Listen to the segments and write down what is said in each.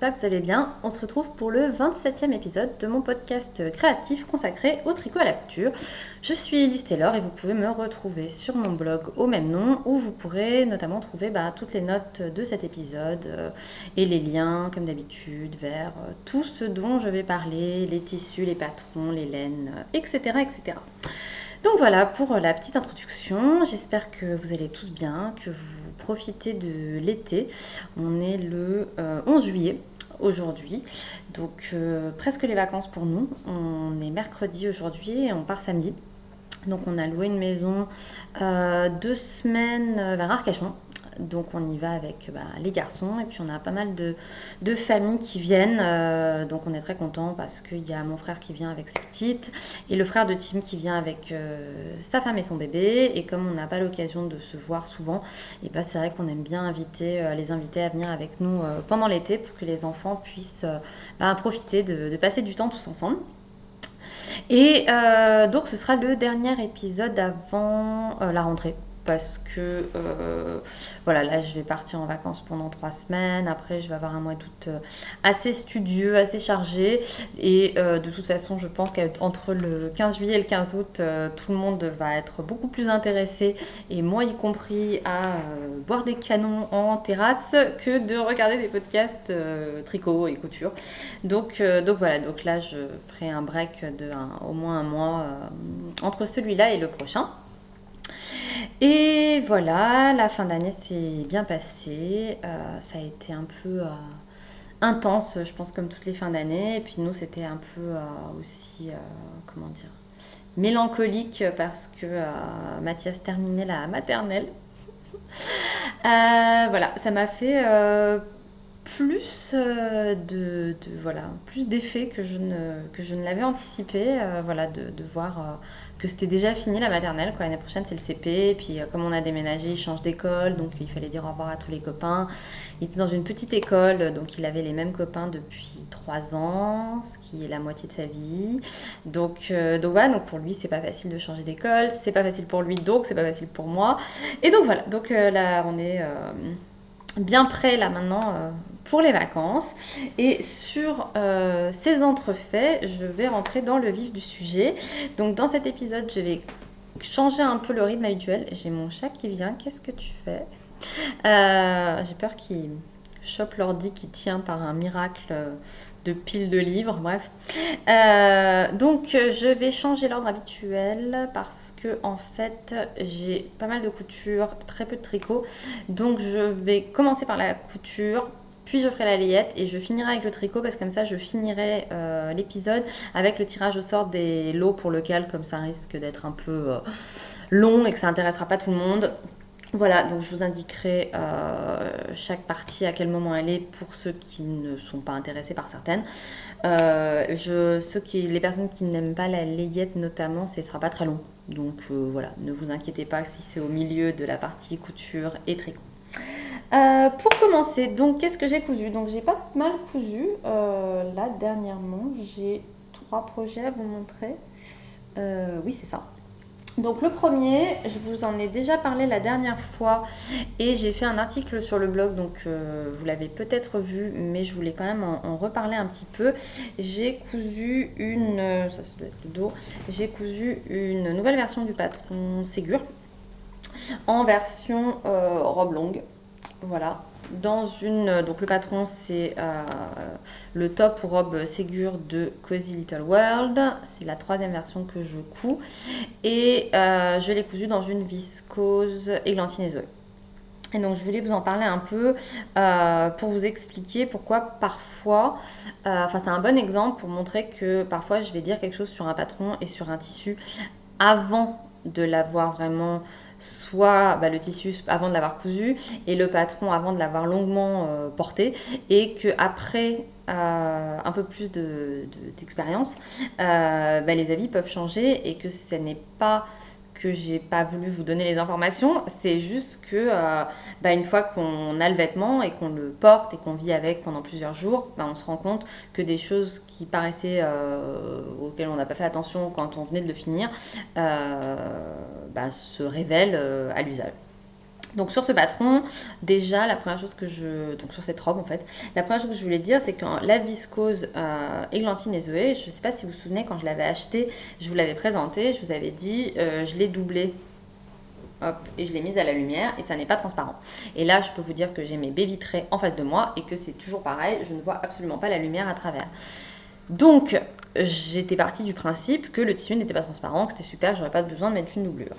j'espère que vous allez bien. On se retrouve pour le 27e épisode de mon podcast créatif consacré au tricot à la couture. Je suis Elise Taylor et vous pouvez me retrouver sur mon blog au même nom où vous pourrez notamment trouver toutes les notes de cet épisode et les liens comme d'habitude vers tout ce dont je vais parler, les tissus, les patrons, les laines, etc. etc. Donc voilà pour la petite introduction, j'espère que vous allez tous bien, que vous profitez de l'été. On est le 11 juillet aujourd'hui, donc presque les vacances pour nous. On est mercredi aujourd'hui et on part samedi. Donc on a loué une maison 2 semaines vers Arcachon. Donc on y va avec les garçons et puis on a pas mal de familles qui viennent. Donc on est très contents parce qu'il y a mon frère qui vient avec ses petites et le frère de Tim qui vient avec sa femme et son bébé. Et comme on n'a pas l'occasion de se voir souvent, et c'est vrai qu'on aime bien les inviter à venir avec nous pendant l'été pour que les enfants puissent profiter de passer du temps tous ensemble. Et donc ce sera le dernier épisode avant la rentrée. Parce que voilà, là je vais partir en vacances pendant 3 semaines. Après, je vais avoir un mois d'août assez studieux, assez chargé. Et de toute façon, je pense qu'entre le 15 juillet et le 15 août, tout le monde va être beaucoup plus intéressé, et moi y compris, à boire des canons en terrasse que de regarder des podcasts tricot et couture. Donc voilà, donc là je ferai un break au moins un mois entre celui-là et le prochain. Et voilà, la fin d'année s'est bien passée. Ça a été un peu intense, je pense, comme toutes les fins d'année. Et puis nous, c'était un peu aussi, comment dire, mélancolique parce que Mathias terminait la maternelle. Voilà, ça m'a fait plus d'effets que je ne l'avais anticipé. Voilà, de voir que c'était déjà fini la maternelle, quoi. L'année prochaine c'est le CP, et puis comme on a déménagé, il change d'école, donc il fallait dire au revoir à tous les copains. Il était dans une petite école, donc il avait les mêmes copains depuis 3 ans, ce qui est la moitié de sa vie. Donc voilà, donc pour lui c'est pas facile de changer d'école, c'est pas facile pour lui, donc c'est pas facile pour moi. Et donc voilà, donc là on est bien prêt là maintenant pour les vacances. Et sur ces entrefaits, je vais rentrer dans le vif du sujet. Donc dans cet épisode, je vais changer un peu le rythme habituel. J'ai mon chat qui vient. Qu'est-ce que tu fais? J'ai peur qu'il chope l'ordi qui tient par un miracle de pile de livres, bref. Donc je vais changer l'ordre habituel parce que en fait j'ai pas mal de couture, très peu de tricot. Donc je vais commencer par la couture, puis je ferai la layette et je finirai avec le tricot, parce que comme ça je finirai l'épisode avec le tirage au sort des lots pour le cal, comme ça risque d'être un peu long et que ça intéressera pas tout le monde. Voilà, donc je vous indiquerai chaque partie à quel moment elle est pour ceux qui ne sont pas intéressés par certaines. Les personnes qui n'aiment pas la layette notamment, ce ne sera pas très long. Donc voilà, ne vous inquiétez pas si c'est au milieu de la partie couture et tricot. Pour commencer, donc qu'est-ce que j'ai cousu? Donc j'ai pas mal cousu. Là dernièrement, j'ai 3 projets à vous montrer. Oui, c'est ça. Donc le premier, je vous en ai déjà parlé la dernière fois et j'ai fait un article sur le blog, donc vous l'avez peut-être vu, mais je voulais quand même en reparler un petit peu. J'ai cousu j'ai cousu une nouvelle version du patron Ségur en version robe longue. Voilà. Donc le patron, c'est le top robe Ségur de Cozy Little World. C'est la 3e version que je couds. Et je l'ai cousu dans une viscose Églantine et Zoé. Et donc je voulais vous en parler un peu pour vous expliquer pourquoi parfois, c'est un bon exemple pour montrer que parfois je vais dire quelque chose sur un patron et sur un tissu avant de l'avoir vraiment, soit le tissu avant de l'avoir cousu et le patron avant de l'avoir longuement porté, et que après un peu plus d'expérience, les habits peuvent changer, et que ce n'est pas que j'ai pas voulu vous donner les informations, c'est juste que une fois qu'on a le vêtement et qu'on le porte et qu'on vit avec pendant plusieurs jours, on se rend compte que des choses qui paraissaient auxquelles on n'a pas fait attention quand on venait de le finir se révèlent à l'usage. Donc sur ce patron, déjà la première chose donc sur cette robe en fait, la première chose que je voulais dire c'est que la viscose Églantine et Zoé, je ne sais pas si vous vous souvenez quand je l'avais acheté, je vous l'avais présenté, je vous avais dit je l'ai doublé. Hop, et je l'ai mise à la lumière et ça n'est pas transparent. Et là, je peux vous dire que j'ai mes baies vitrées en face de moi et que c'est toujours pareil, je ne vois absolument pas la lumière à travers. Donc, j'étais partie du principe que le tissu n'était pas transparent, que c'était super, j'aurais pas besoin de mettre une doublure.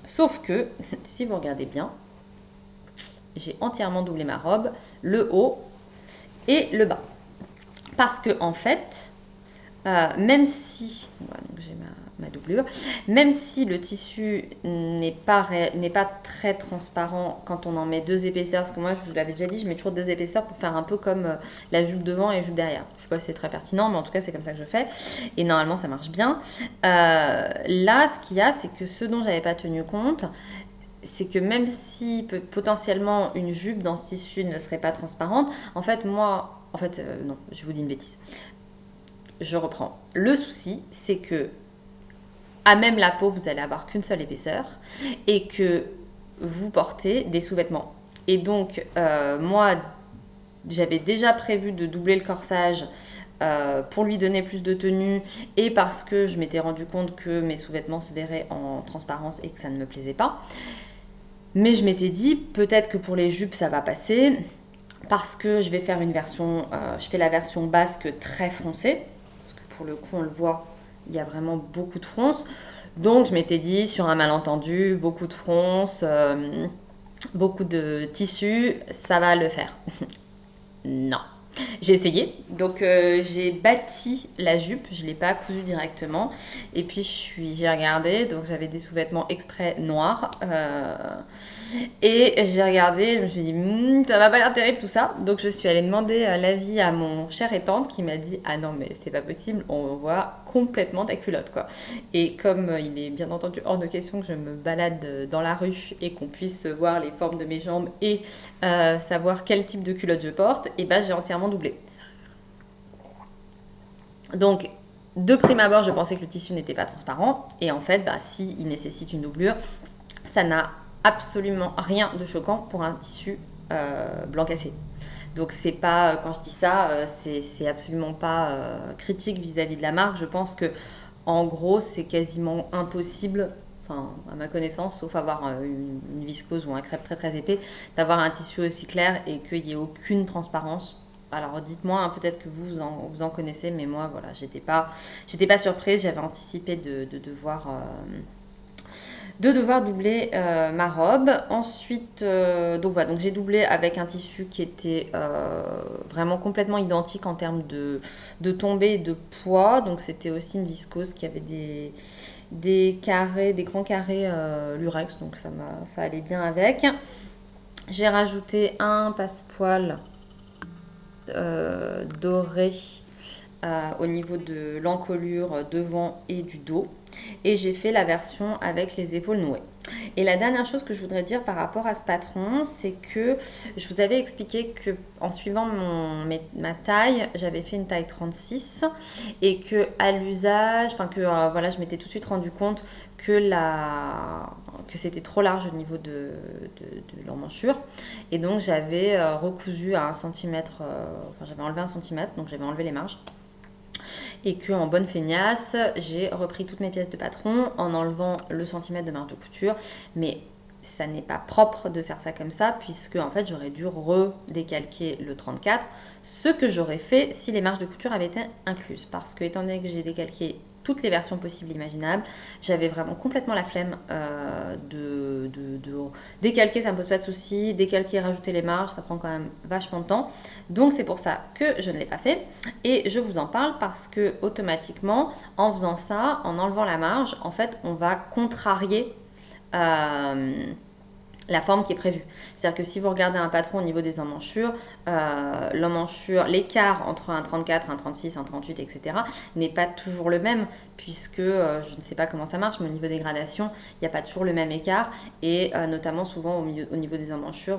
Sauf que, si vous regardez bien, j'ai entièrement doublé ma robe, le haut et le bas. Parce que, en fait, même si, voilà, donc j'ai ma doublure, même si le tissu n'est pas très transparent quand on en met 2 épaisseurs, parce que moi je vous l'avais déjà dit, je mets toujours 2 épaisseurs pour faire un peu comme la jupe devant et la jupe derrière. Je sais pas si c'est très pertinent, mais en tout cas c'est comme ça que je fais, et normalement ça marche bien. Là, ce qu'il y a, c'est que ce dont j'avais pas tenu compte, c'est que même si potentiellement une jupe dans ce tissu ne serait pas transparente, en fait non, je vous dis une bêtise. Je reprends. Le souci, c'est que à même la peau, vous allez avoir qu'une seule épaisseur et que vous portez des sous-vêtements. Et donc, moi, j'avais déjà prévu de doubler le corsage pour lui donner plus de tenue et parce que je m'étais rendu compte que mes sous-vêtements se verraient en transparence et que ça ne me plaisait pas. Mais je m'étais dit, peut-être que pour les jupes, ça va passer parce que je vais faire une version, je fais la version basque très foncée. Pour le coup, on le voit, il y a vraiment beaucoup de fronce. Donc, je m'étais dit, sur un malentendu, beaucoup de fronce, beaucoup de tissu, ça va le faire. Non. J'ai essayé, donc j'ai bâti la jupe, je ne l'ai pas cousue directement. Et puis j'ai regardé, donc j'avais des sous-vêtements exprès noirs. Et j'ai regardé, je me suis dit, ça va pas l'air terrible tout ça. Donc je suis allée demander l'avis à mon cher et tante qui m'a dit, ah non mais c'est pas possible, on voit complètement ta culotte quoi. Et comme il est bien entendu hors de question que je me balade dans la rue et qu'on puisse voir les formes de mes jambes et savoir quel type de culotte je porte, et ben j'ai entièrement doublé. Donc de prime abord, je pensais que le tissu n'était pas transparent et en fait, si il nécessite une doublure, ça n'a absolument rien de choquant pour un tissu blanc cassé. Donc c'est pas, quand je dis ça, c'est absolument pas critique vis-à-vis de la marque. Je pense que en gros, c'est quasiment impossible, enfin à ma connaissance, sauf avoir une viscose ou un crêpe très très épais, d'avoir un tissu aussi clair et qu'il n'y ait aucune transparence. Alors dites-moi, peut-être que vous en connaissez, mais moi voilà, j'étais pas surprise, j'avais anticipé de devoir doubler ma robe. Ensuite, donc voilà, donc j'ai doublé avec un tissu qui était vraiment complètement identique en termes de tombée et de poids. Donc c'était aussi une viscose qui avait des carrés, des grands carrés lurex, donc ça allait bien avec. J'ai rajouté un passepoil doré au niveau de l'encolure devant et du dos, et j'ai fait la version avec les épaules nouées. Et la dernière chose que je voudrais dire par rapport à ce patron, c'est que je vous avais expliqué que en suivant ma taille, j'avais fait une taille 36 et que à l'usage, voilà, je m'étais tout de suite rendu compte que c'était trop large au niveau de l'emmanchure, et donc j'avais recousu à 1 cm, j'avais enlevé 1 cm, donc j'avais enlevé les marges. Et qu'en bonne feignasse, j'ai repris toutes mes pièces de patron en enlevant le centimètre de marge de couture. Mais ça n'est pas propre de faire ça comme ça, puisque en fait j'aurais dû redécalquer le 34, ce que j'aurais fait si les marges de couture avaient été incluses. Parce que étant donné que j'ai décalqué toutes les versions possibles et imaginables, j'avais vraiment complètement la flemme de décalquer, ça me pose pas de soucis, décalquer, rajouter les marges, ça prend quand même vachement de temps. Donc c'est pour ça que je ne l'ai pas fait, et je vous en parle parce que automatiquement, en faisant ça, en enlevant la marge, en fait on va contrarier la forme qui est prévue. C'est-à-dire que si vous regardez un patron au niveau des emmanchures, l'écart entre un 34, un 36, un 38, etc. n'est pas toujours le même, puisque je ne sais pas comment ça marche, mais au niveau des gradations, il n'y a pas toujours le même écart, et notamment souvent au niveau des emmanchures,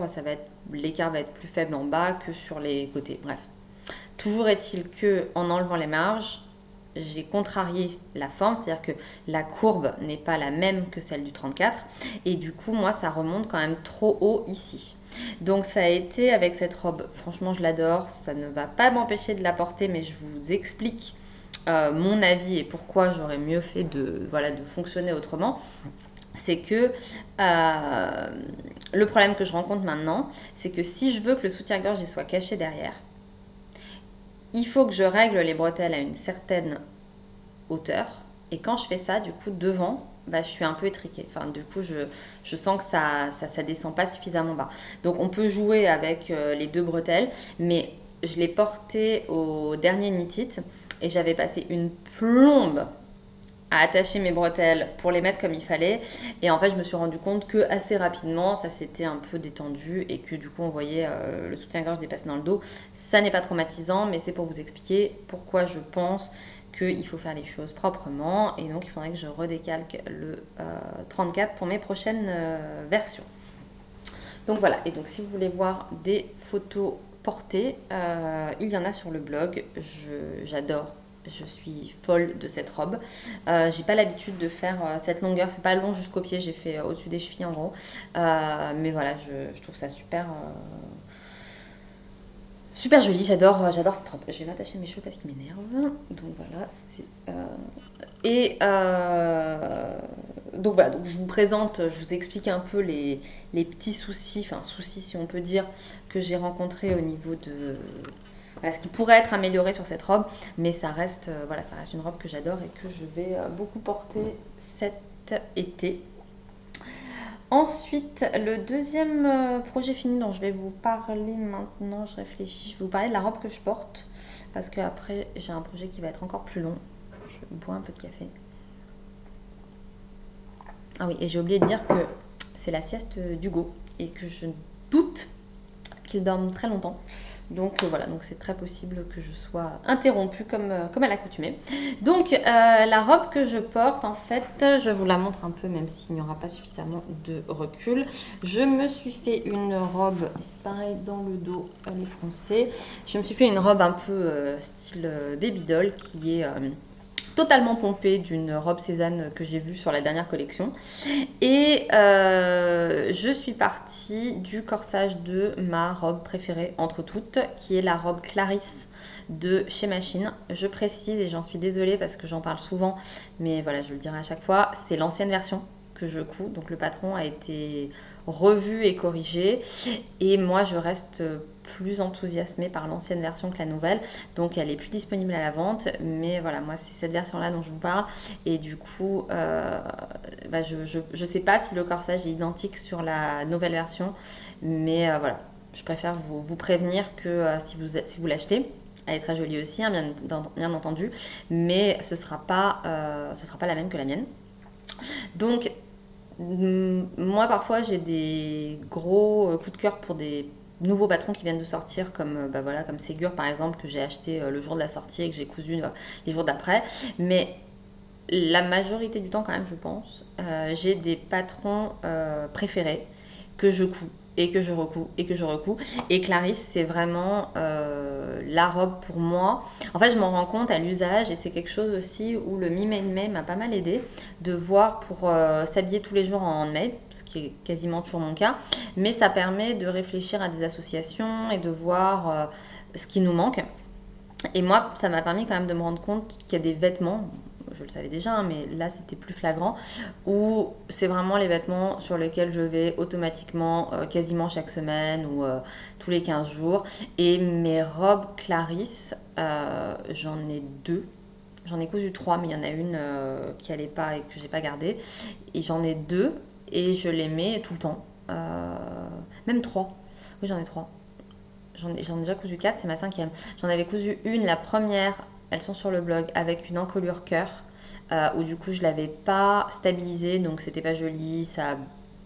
l'écart va être plus faible en bas que sur les côtés. Bref. Toujours est-il que en enlevant les marges, j'ai contrarié la forme, c'est-à-dire que la courbe n'est pas la même que celle du 34 et du coup moi ça remonte quand même trop haut ici. Donc ça a été avec cette robe, franchement je l'adore, ça ne va pas m'empêcher de la porter mais je vous explique mon avis et pourquoi j'aurais mieux fait de fonctionner autrement. C'est que le problème que je rencontre maintenant, c'est que si je veux que le soutien-gorge il soit caché derrière, il faut que je règle les bretelles à une certaine hauteur. Et quand je fais ça, du coup, devant, je suis un peu étriquée. Enfin, du coup, je sens que ça descend pas suffisamment bas. Donc, on peut jouer avec les 2 bretelles, mais je l'ai porté au dernier knit it et j'avais passé une plombe à attacher mes bretelles pour les mettre comme il fallait. Et en fait, je me suis rendu compte que assez rapidement, ça s'était un peu détendu et que du coup, on voyait le soutien-gorge dépasser dans le dos. Ça n'est pas traumatisant, mais c'est pour vous expliquer pourquoi je pense qu'il faut faire les choses proprement. Et donc, il faudrait que je redécalque le 34 pour mes prochaines versions. Donc voilà, et donc si vous voulez voir des photos portées, il y en a sur le blog. J'adore. Je suis folle de cette robe. J'ai pas l'habitude de faire cette longueur. C'est pas long jusqu'au pied. J'ai fait au-dessus des chevilles en gros. Mais voilà, je trouve ça super, super joli. J'adore cette robe. Je vais m'attacher mes cheveux parce qu'ils m'énervent. Donc voilà, donc voilà, donc je vous présente, je vous explique un peu les petits soucis, enfin soucis si on peut dire, que j'ai rencontrés au niveau de voilà, ce qui pourrait être amélioré sur cette robe, mais ça reste une robe que j'adore et que je vais beaucoup porter cet été. Ensuite, le deuxième projet fini dont je vais vous parler maintenant, je réfléchis, je vais vous parler de la robe que je porte, parce qu'après j'ai un projet qui va être encore plus long. Je bois un peu de café. Ah oui, et j'ai oublié de dire que c'est la sieste d'Hugo et que je doute qu'il dorme très longtemps. Donc voilà, donc c'est très possible que je sois interrompue comme à l'accoutumée. Donc la robe que je porte, en fait, je vous la montre un peu, même s'il n'y aura pas suffisamment de recul. Je me suis fait une robe, c'est pareil dans le dos, elle est foncée. Je me suis fait une robe un peu style baby doll qui est totalement pompée d'une robe Cézanne que j'ai vue sur la dernière collection. Et je suis partie du corsage de ma robe préférée entre toutes, qui est la robe Clarisse de chez Machine. Je précise, et j'en suis désolée parce que j'en parle souvent, mais voilà, je le dirai à chaque fois, c'est l'ancienne version que je couds. Donc le patron a été revu et corrigé. Et moi, je reste plus enthousiasmée par l'ancienne version que la nouvelle. Donc elle est plus disponible à la vente. Mais voilà, moi, c'est cette version-là dont je vous parle. Et du coup, je sais pas si le corsage est identique sur la nouvelle version. Mais voilà, je préfère vous prévenir que si vous l'achetez, elle est très jolie aussi, hein, bien entendu. Mais ce sera pas la même que la mienne. Donc, moi, parfois, j'ai des gros coups de cœur pour des nouveaux patrons qui viennent de sortir, comme comme Ségur par exemple, que j'ai acheté le jour de la sortie et que j'ai cousu les jours d'après. Mais la majorité du temps, quand même, je pense, j'ai des patrons préférés que je couds et que je recouds et que je recouds. Et Clarisse, c'est vraiment la robe pour moi. En fait, je m'en rends compte à l'usage et c'est quelque chose aussi où le Me Made May m'a pas mal aidé de voir pour s'habiller tous les jours en handmade, ce qui est quasiment toujours mon cas. Mais ça permet de réfléchir à des associations et de voir ce qui nous manque. Et moi, ça m'a permis quand même de me rendre compte qu'il y a des vêtements, je le savais déjà, mais là c'était plus flagrant, où c'est vraiment les vêtements sur lesquels je vais automatiquement quasiment chaque semaine ou tous les 15 jours. Et mes robes Clarisse, j'en ai 2. J'en ai cousu 3, mais il y en a une qui allait pas et que j'ai pas gardée. Et j'en ai 2 et je les mets tout le temps. Même 3. Oui, j'en ai 3. J'en ai déjà cousu 4, c'est ma 5e. J'en avais cousu une, la première, elles sont sur le blog, avec une encolure cœur, où du coup je l'avais pas stabilisée, donc c'était pas joli, ça a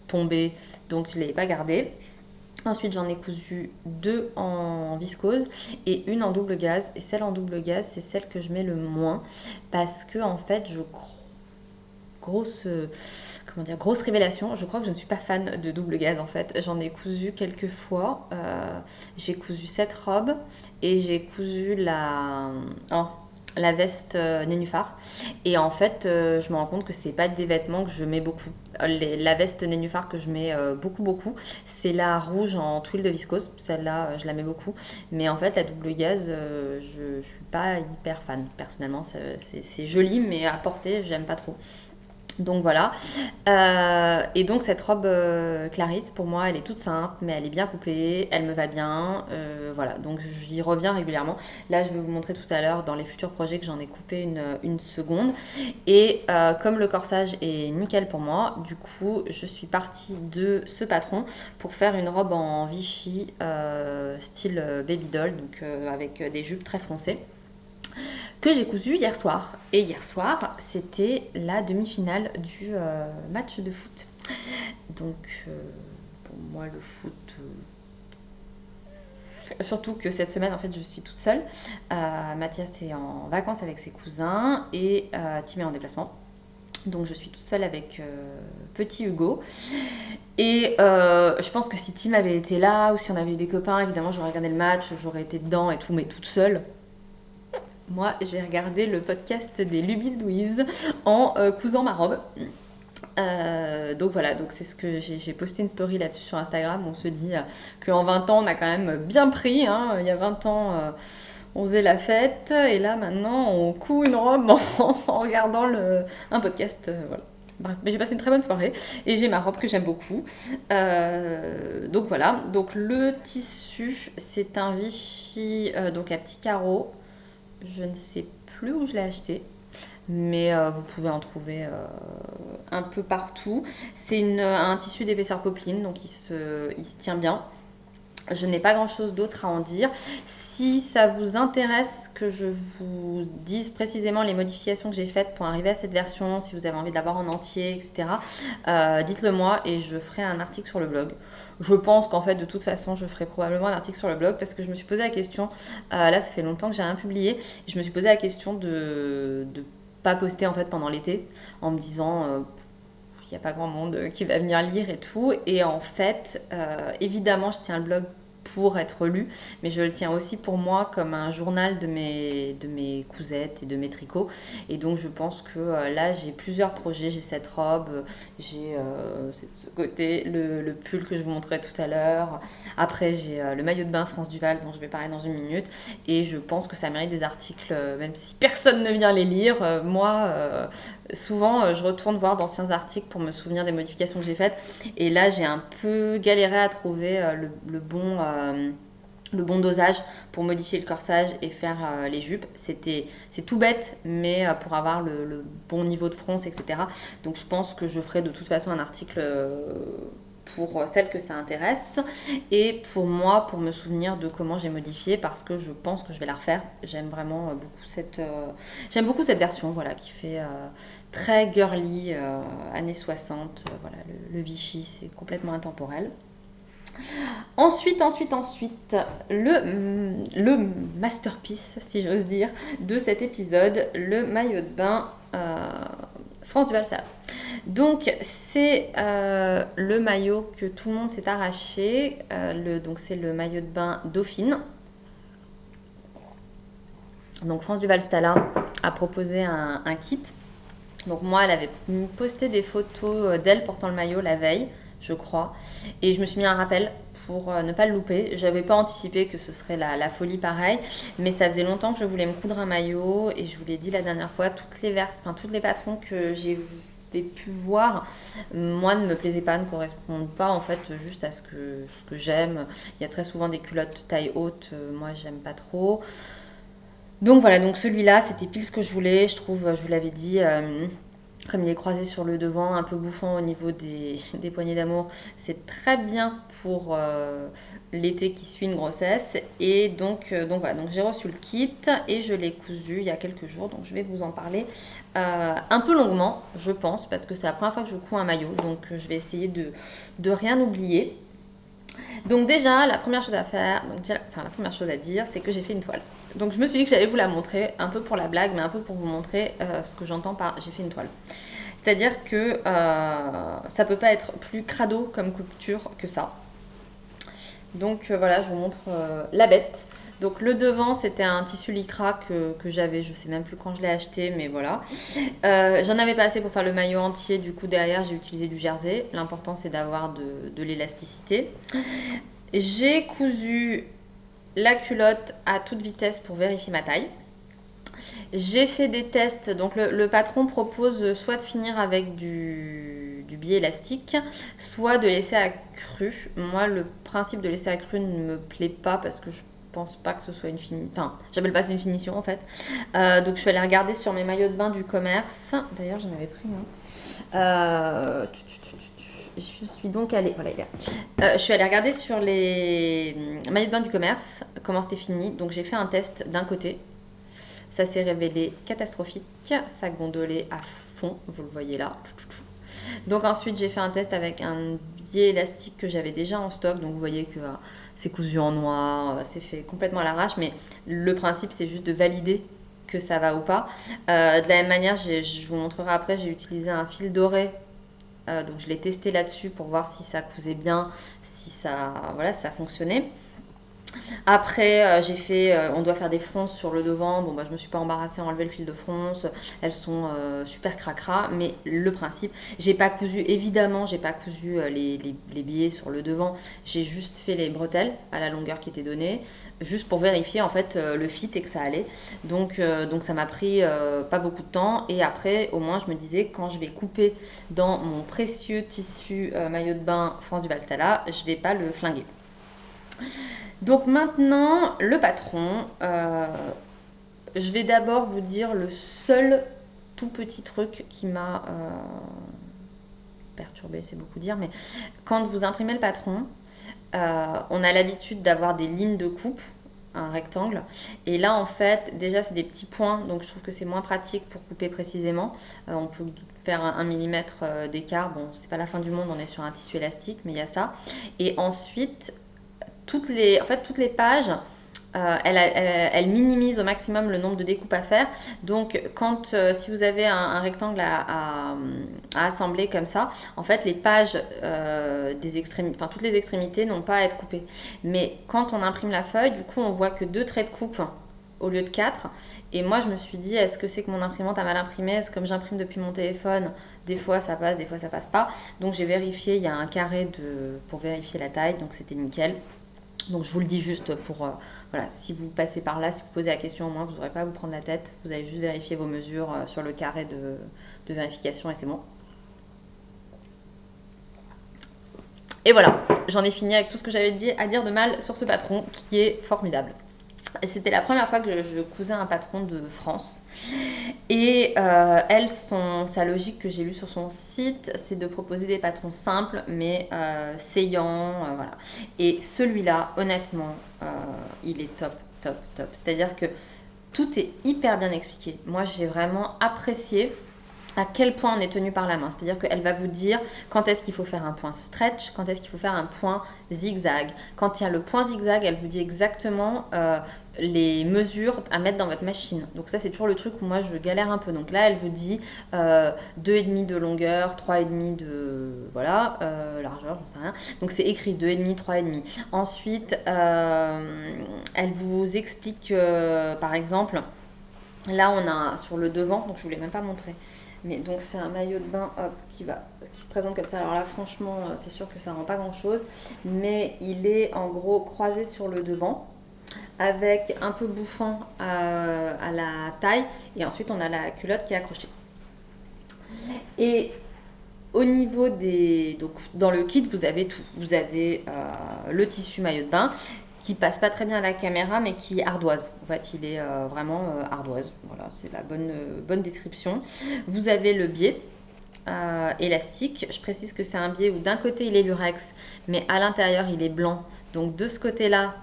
tombé, donc je l'ai pas gardée. Ensuite, j'en ai cousu 2 en viscose et une en double gaze. Et celle en double gaze, c'est celle que je mets le moins parce que en fait, grosse révélation, je crois que je ne suis pas fan de double gaze en fait. J'en ai cousu quelques fois. J'ai cousu cette robe et j'ai cousu la veste nénuphar. Et en fait, je me rends compte que c'est pas des vêtements que je mets beaucoup. La veste nénuphar que je mets beaucoup, c'est la rouge en tuile de viscose. Celle-là, je la mets beaucoup. Mais en fait, la double gaze, je suis pas hyper fan. Personnellement, c'est joli, mais à porter, j'aime pas trop. Donc voilà. Et donc cette robe Clarisse, pour moi, elle est toute simple, mais elle est bien coupée, elle me va bien. Voilà, donc j'y reviens régulièrement. Là, je vais vous montrer tout à l'heure dans les futurs projets que j'en ai coupé une seconde. Et comme le corsage est nickel pour moi, du coup, je suis partie de ce patron pour faire une robe en Vichy style baby doll, donc avec des jupes très foncées que j'ai cousu hier soir. Et hier soir, c'était la demi-finale du match de foot. Donc, pour moi, le foot... Surtout que cette semaine, en fait, je suis toute seule. Mathias est en vacances avec ses cousins et Tim est en déplacement. Donc je suis toute seule avec petit Hugo. Et je pense que si Tim avait été là ou si on avait eu des copains, évidemment, j'aurais regardé le match, j'aurais été dedans et tout, mais toute seule. Moi, j'ai regardé le podcast des Lubies de Louise en cousant ma robe. Donc voilà, donc c'est ce que j'ai posté une story là-dessus sur Instagram. On se dit qu'en 20 ans, on a quand même bien pris. Hein. Il y a 20 ans, on faisait la fête. Et là, maintenant, on coud une robe en regardant un podcast. Voilà. Bref, mais j'ai passé une très bonne soirée et j'ai ma robe que j'aime beaucoup. Donc voilà, donc le tissu, c'est un Vichy donc à petits carreaux. Je ne sais plus où je l'ai acheté, mais vous pouvez en trouver un peu partout. C'est un tissu d'épaisseur popeline, donc il se tient bien. Je n'ai pas grand chose d'autre à en dire. Si ça vous intéresse que je vous dise précisément les modifications que j'ai faites pour arriver à cette version, si vous avez envie de l'avoir en entier, etc., dites-le moi et je ferai un article sur le blog. Je pense qu'en fait, de toute façon, je ferai probablement un article sur le blog parce que je me suis posé la question, là, ça fait longtemps que j'ai rien publié, et je me suis posé la question de pas poster en fait pendant l'été en me disant il n'y a pas grand monde qui va venir lire et tout. Et en fait, évidemment, je tiens le blog pour être lu, mais je le tiens aussi pour moi comme un journal de mes cousettes et de mes tricots. Et donc, je pense que là, j'ai plusieurs projets. J'ai cette robe, j'ai ce côté, le pull que je vous montrais tout à l'heure. Après, j'ai le maillot de bain France Duval dont je vais parler dans une minute. Et je pense que ça mérite des articles, même si personne ne vient les lire. Moi, souvent, je retourne voir d'anciens articles pour me souvenir des modifications que j'ai faites. Et là, j'ai un peu galéré à trouver le bon dosage pour modifier le corsage et faire les jupes. C'est tout bête, mais pour avoir le bon niveau de fronce, etc. Donc, je pense que je ferai de toute façon un article pour celles que ça intéresse et pour moi pour me souvenir de comment j'ai modifié parce que je pense que je vais la refaire. J'aime vraiment beaucoup cette version, voilà, qui fait très girly, années 60, voilà, le Vichy, c'est complètement intemporel. Ensuite, le masterpiece, si j'ose dire, de cet épisode, le maillot de bain France Duval Salade. Donc, c'est le maillot que tout le monde s'est arraché. Donc, c'est le maillot de bain Dauphine. Donc, France Duval Stala a proposé un kit. Donc, moi, elle avait posté des photos d'elle portant le maillot la veille, je crois. Et je me suis mis un rappel pour ne pas le louper. J'avais pas anticipé que ce serait la folie pareil, mais ça faisait longtemps que je voulais me coudre un maillot et je vous l'ai dit la dernière fois, toutes les patrons que j'ai pu voir, moi ne me plaisaient pas, ne correspondent pas en fait juste à ce que j'aime. Il y a très souvent des culottes taille haute, moi j'aime pas trop. Donc voilà, donc celui-là c'était pile ce que je voulais, je trouve, je vous l'avais dit. Comme il est croisé sur le devant, un peu bouffant au niveau des poignées d'amour, c'est très bien pour l'été qui suit une grossesse. Et donc voilà, donc j'ai reçu le kit et je l'ai cousu il y a quelques jours. Donc je vais vous en parler un peu longuement, je pense, parce que c'est la première fois que je couds un maillot. Donc je vais essayer de rien oublier. Donc déjà, la première chose à dire, c'est que j'ai fait une toile. Donc je me suis dit que j'allais vous la montrer, un peu pour la blague, mais un peu pour vous montrer ce que j'entends par j'ai fait une toile. C'est-à-dire que ça peut pas être plus crado comme couture que ça. Donc voilà, je vous montre la bête. Donc le devant, c'était un tissu lycra que j'avais, je sais même plus quand je l'ai acheté, mais voilà. J'en avais pas assez pour faire le maillot entier, du coup derrière j'ai utilisé du jersey. L'important c'est d'avoir de l'élasticité. J'ai cousu la culotte à toute vitesse pour vérifier ma taille. J'ai fait des tests, donc le patron propose soit de finir avec du biais élastique, soit de laisser à cru. Moi, le principe de laisser à cru ne me plaît pas parce que je pense pas que ce soit une finition. Enfin, j'appelle pas ça une finition en fait. Donc je vais aller regarder sur mes maillots de bain du commerce. D'ailleurs, j'en avais pris un. Je suis donc allée. Voilà, il est là. Je suis allée regarder sur les maillots de bain du commerce comment c'était fini. Donc j'ai fait un test d'un côté. Ça s'est révélé catastrophique, ça gondolait à fond, vous le voyez là. Donc ensuite j'ai fait un test avec un biais élastique que j'avais déjà en stock, donc vous voyez que c'est cousu en noir, c'est fait complètement à l'arrache, mais le principe c'est juste de valider que ça va ou pas. De la même manière, je vous montrerai après, j'ai utilisé un fil doré, donc je l'ai testé là-dessus pour voir si ça cousait bien, si ça, voilà, si ça fonctionnait. Après, j'ai fait, on doit faire des fronces sur le devant. Bon, bah, je me suis pas embarrassée à enlever le fil de fronce. Elles sont super cracra, mais le principe, j'ai pas cousu, évidemment, j'ai pas cousu les biais sur le devant. J'ai juste fait les bretelles à la longueur qui était donnée, juste pour vérifier en fait le fit et que ça allait. Donc ça m'a pris pas beaucoup de temps. Et après, au moins, je me disais, quand je vais couper dans mon précieux tissu maillot de bain France du Valstella, je vais pas le flinguer. Donc maintenant, le patron, je vais d'abord vous dire le seul tout petit truc qui m'a perturbé, c'est beaucoup dire, mais quand vous imprimez le patron, on a l'habitude d'avoir des lignes de coupe, un rectangle, et là en fait, déjà c'est des petits points, donc je trouve que c'est moins pratique pour couper précisément. On peut faire 1 millimètre d'écart, bon, c'est pas la fin du monde, on est sur un tissu élastique, mais il y a ça. Et ensuite, toutes les pages, elles minimisent au maximum le nombre de découpes à faire. Donc, si vous avez un rectangle à assembler comme ça, en fait, les pages toutes les extrémités n'ont pas à être coupées. Mais quand on imprime la feuille, du coup, on voit que 2 traits de coupe au lieu de 4. Et moi, je me suis dit, est-ce que c'est que mon imprimante a mal imprimé? Est-ce que comme j'imprime depuis mon téléphone, des fois ça passe, des fois ça passe pas. Donc, j'ai vérifié, il y a un carré pour vérifier la taille, donc c'était nickel. Donc je vous le dis juste pour, voilà, si vous passez par là, si vous posez la question au moins, vous n'aurez pas à vous prendre la tête. Vous allez juste vérifier vos mesures sur le carré de vérification et c'est bon. Et voilà, j'en ai fini avec tout ce que j'avais à dire de mal sur ce patron qui est formidable. C'était la première fois que je cousais un patron de France. Et sa logique que j'ai lue sur son site, c'est de proposer des patrons simples, mais saillants. Voilà. Et celui-là, honnêtement, il est top, top, top. C'est-à-dire que tout est hyper bien expliqué. Moi, j'ai vraiment apprécié à quel point on est tenu par la main. C'est-à-dire qu'elle va vous dire quand est-ce qu'il faut faire un point stretch, quand est-ce qu'il faut faire un point zigzag. Quand il y a le point zigzag, elle vous dit exactement les mesures à mettre dans votre machine. Donc ça, c'est toujours le truc où moi, je galère un peu. Donc là, elle vous dit 2,5 de longueur, 3,5 de largeur, j'en sais rien. Donc c'est écrit 2,5, 3,5. Ensuite, elle vous explique, par exemple, là, on a sur le devant, donc je ne vous l'ai même pas montré. Mais donc c'est un maillot de bain qui se présente comme ça. Alors là franchement c'est sûr que ça rend pas grand chose. Mais il est en gros croisé sur le devant avec un peu bouffant à la taille. Et ensuite on a la culotte qui est accrochée. Et au niveau donc dans le kit vous avez tout. Vous avez le tissu maillot de bain qui passe pas très bien à la caméra mais qui est ardoise. En fait, il est vraiment ardoise. Voilà, c'est la bonne description. Vous avez le biais élastique. Je précise que c'est un biais où d'un côté il est lurex, mais à l'intérieur il est blanc. Donc de ce côté-là,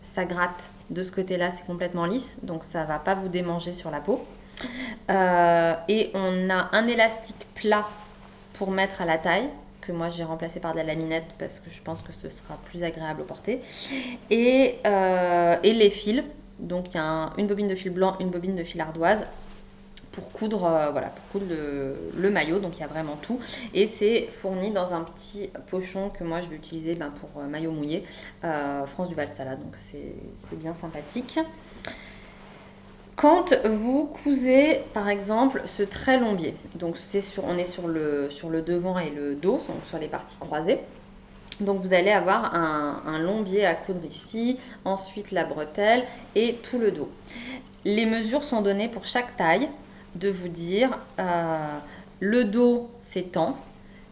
ça gratte. De ce côté-là, c'est complètement lisse. Donc ça va pas vous démanger sur la peau. Et on a un élastique plat pour mettre à la taille, que moi j'ai remplacé par de la laminette parce que je pense que ce sera plus agréable au porter. Et les fils, donc il y a une bobine de fil blanc, une bobine de fil ardoise pour coudre, voilà, pour coudre le maillot. Donc il y a vraiment tout. Et c'est fourni dans un petit pochon que moi je vais utiliser pour maillot mouillé, France du Valsala. Donc c'est bien sympathique. Quand vous cousez par exemple ce très long biais, donc on est sur le devant et le dos, donc sur les parties croisées. Donc vous allez avoir un long biais à coudre ici, ensuite la bretelle et tout le dos. Les mesures sont données pour chaque taille, de vous dire le dos c'est tant,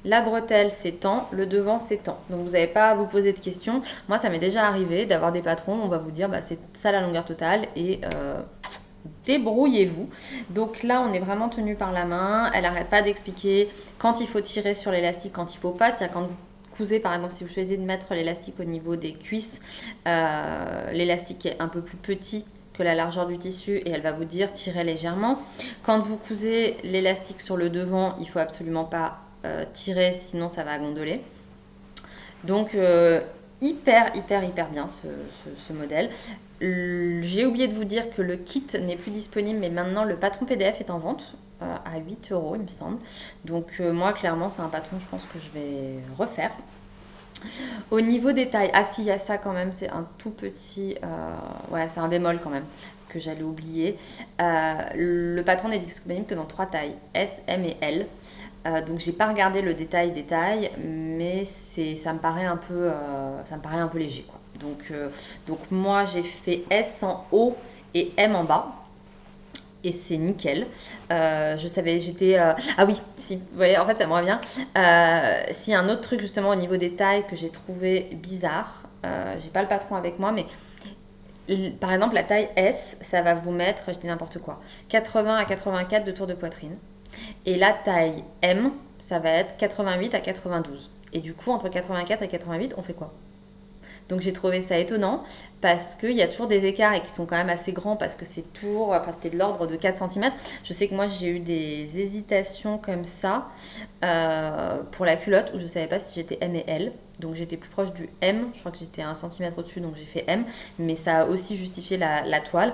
la bretelle c'est tant, le devant c'est tant. Donc vous n'avez pas à vous poser de questions. Moi ça m'est déjà arrivé d'avoir des patrons, on va vous dire c'est ça la longueur totale et débrouillez-vous. Donc là on est vraiment tenu par la main, elle n'arrête pas d'expliquer quand il faut tirer sur l'élastique, quand il ne faut pas, c'est-à-dire quand vous cousez par exemple, si vous choisissez de mettre l'élastique au niveau des cuisses, l'élastique est un peu plus petit que la largeur du tissu et elle va vous dire tirer légèrement. Quand vous cousez l'élastique sur le devant, il ne faut absolument pas tirer, sinon ça va gondoler. Donc hyper bien ce modèle. J'ai oublié de vous dire que le kit n'est plus disponible, mais maintenant le patron PDF est en vente à 8 € il me semble. Donc moi clairement c'est un patron je pense que je vais refaire. Au niveau des tailles, ah si il y a ça quand même, c'est un tout petit, ouais c'est un bémol quand même que j'allais oublier. Le patron n'est disponible que dans 3 tailles, S, M et L. Donc j'ai pas regardé le détail, mais ça me paraît un peu léger quoi. Donc moi j'ai fait S en haut et M en bas. Et c'est nickel. Je savais, ah oui, si, vous voyez, en fait, ça me revient. S'il y a un autre truc, justement, au niveau des tailles que j'ai trouvé bizarre, j'ai pas le patron avec moi, mais par exemple, la taille S, ça va vous mettre, je dis n'importe quoi, 80 à 84 de tour de poitrine. Et la taille M, ça va être 88 à 92. Et du coup, entre 84 et 88, on fait quoi? Donc j'ai trouvé ça étonnant parce qu'il y a toujours des écarts et qui sont quand même assez grands parce que c'était de l'ordre de 4 cm. Je sais que moi j'ai eu des hésitations comme ça pour la culotte où je ne savais pas si j'étais M et L. Donc j'étais plus proche du M, je crois que j'étais 1 cm au-dessus donc j'ai fait M. Mais ça a aussi justifié la toile.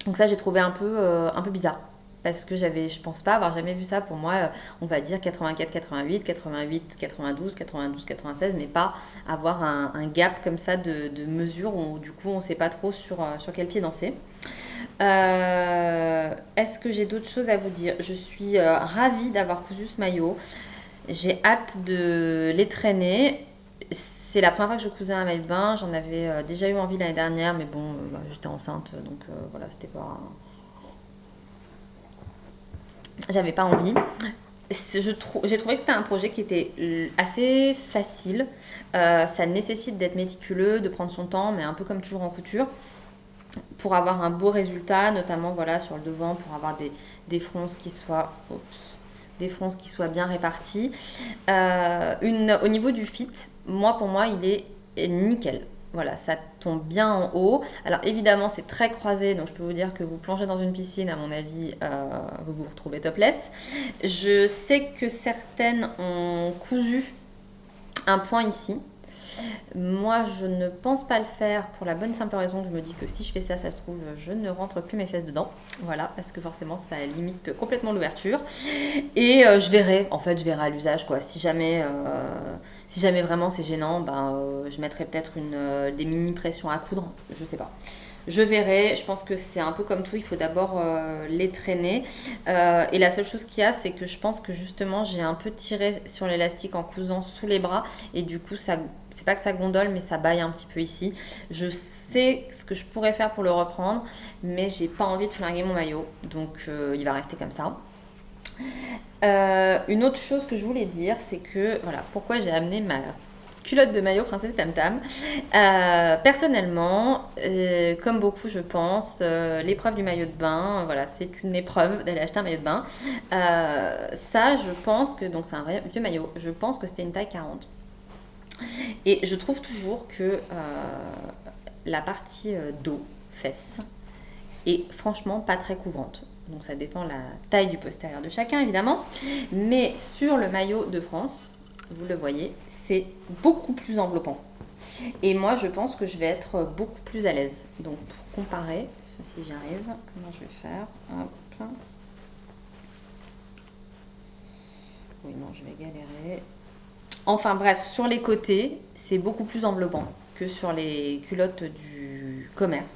Donc ça j'ai trouvé un peu bizarre. Parce que je pense pas avoir jamais vu ça pour moi, on va dire 84, 88, 88, 92, 92, 96, mais pas avoir un gap comme ça de mesure où du coup on sait pas trop sur quel pied danser. Est-ce que j'ai d'autres choses à vous dire? Je suis ravie d'avoir cousu ce maillot. J'ai hâte de les traîner. C'est la première fois que je cousais un maillot de bain. J'en avais déjà eu envie l'année dernière, mais bon, j'étais enceinte, donc voilà, c'était pas. J'avais pas envie. J'ai trouvé que c'était un projet qui était assez facile. Ça nécessite d'être méticuleux, de prendre son temps, mais un peu comme toujours en couture, pour avoir un beau résultat, notamment voilà sur le devant, pour avoir des fronces qui soient, bien réparties. Au niveau du fit, pour moi, il est nickel. Voilà, ça tombe bien en haut. Alors évidemment, c'est très croisé, donc je peux vous dire que vous plongez dans une piscine, à mon avis, vous vous retrouvez topless. Je sais que certaines ont cousu un point ici. Moi, je ne pense pas le faire pour la bonne simple raison que je me dis que si je fais ça, ça se trouve, je ne rentre plus mes fesses dedans. Voilà, parce que forcément, ça limite complètement l'ouverture. Et je verrai à l'usage, quoi. Si jamais vraiment c'est gênant, je mettrai peut-être des mini pressions à coudre, je sais pas. Je verrai, je pense que c'est un peu comme tout, il faut d'abord les traîner. Et la seule chose qu'il y a, c'est que je pense que justement, j'ai un peu tiré sur l'élastique en cousant sous les bras. Et du coup, c'est pas que ça gondole, mais ça baille un petit peu ici. Je sais ce que je pourrais faire pour le reprendre, mais j'ai pas envie de flinguer mon maillot. Donc, il va rester comme ça. Une autre chose que je voulais dire, c'est que, voilà, pourquoi j'ai amené ma culotte de maillot princesse Tam Tam. Personnellement, comme beaucoup je pense, l'épreuve du maillot de bain, voilà, c'est une épreuve d'aller acheter un maillot de bain. Ça, je pense que, donc c'est un vieux maillot, je pense que c'était une taille 40. Et je trouve toujours que la partie dos, fesses, est franchement pas très couvrante. Donc ça dépend la taille du postérieur de chacun évidemment. Mais sur le maillot de France, vous le voyez, c'est beaucoup plus enveloppant. Et moi, je pense que je vais être beaucoup plus à l'aise. Donc, pour comparer, si j'y arrive, comment je vais faire? Hop. Oui, non, je vais galérer. Enfin bref, sur les côtés, c'est beaucoup plus enveloppant que sur les culottes du commerce.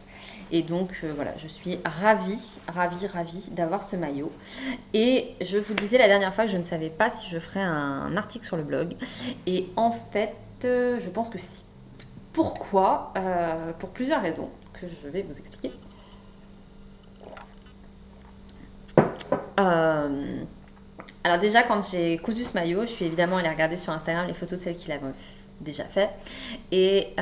Et donc voilà, je suis ravie d'avoir ce maillot. Et je vous disais la dernière fois que je ne savais pas si je ferais un article sur le blog. Et en fait, je pense que si. Pourquoi Pour plusieurs raisons que je vais vous expliquer. Euh, Alors déjà, quand j'ai cousu ce maillot, je suis évidemment allée regarder sur Instagram les photos de celles qui l'avaient déjà fait. Et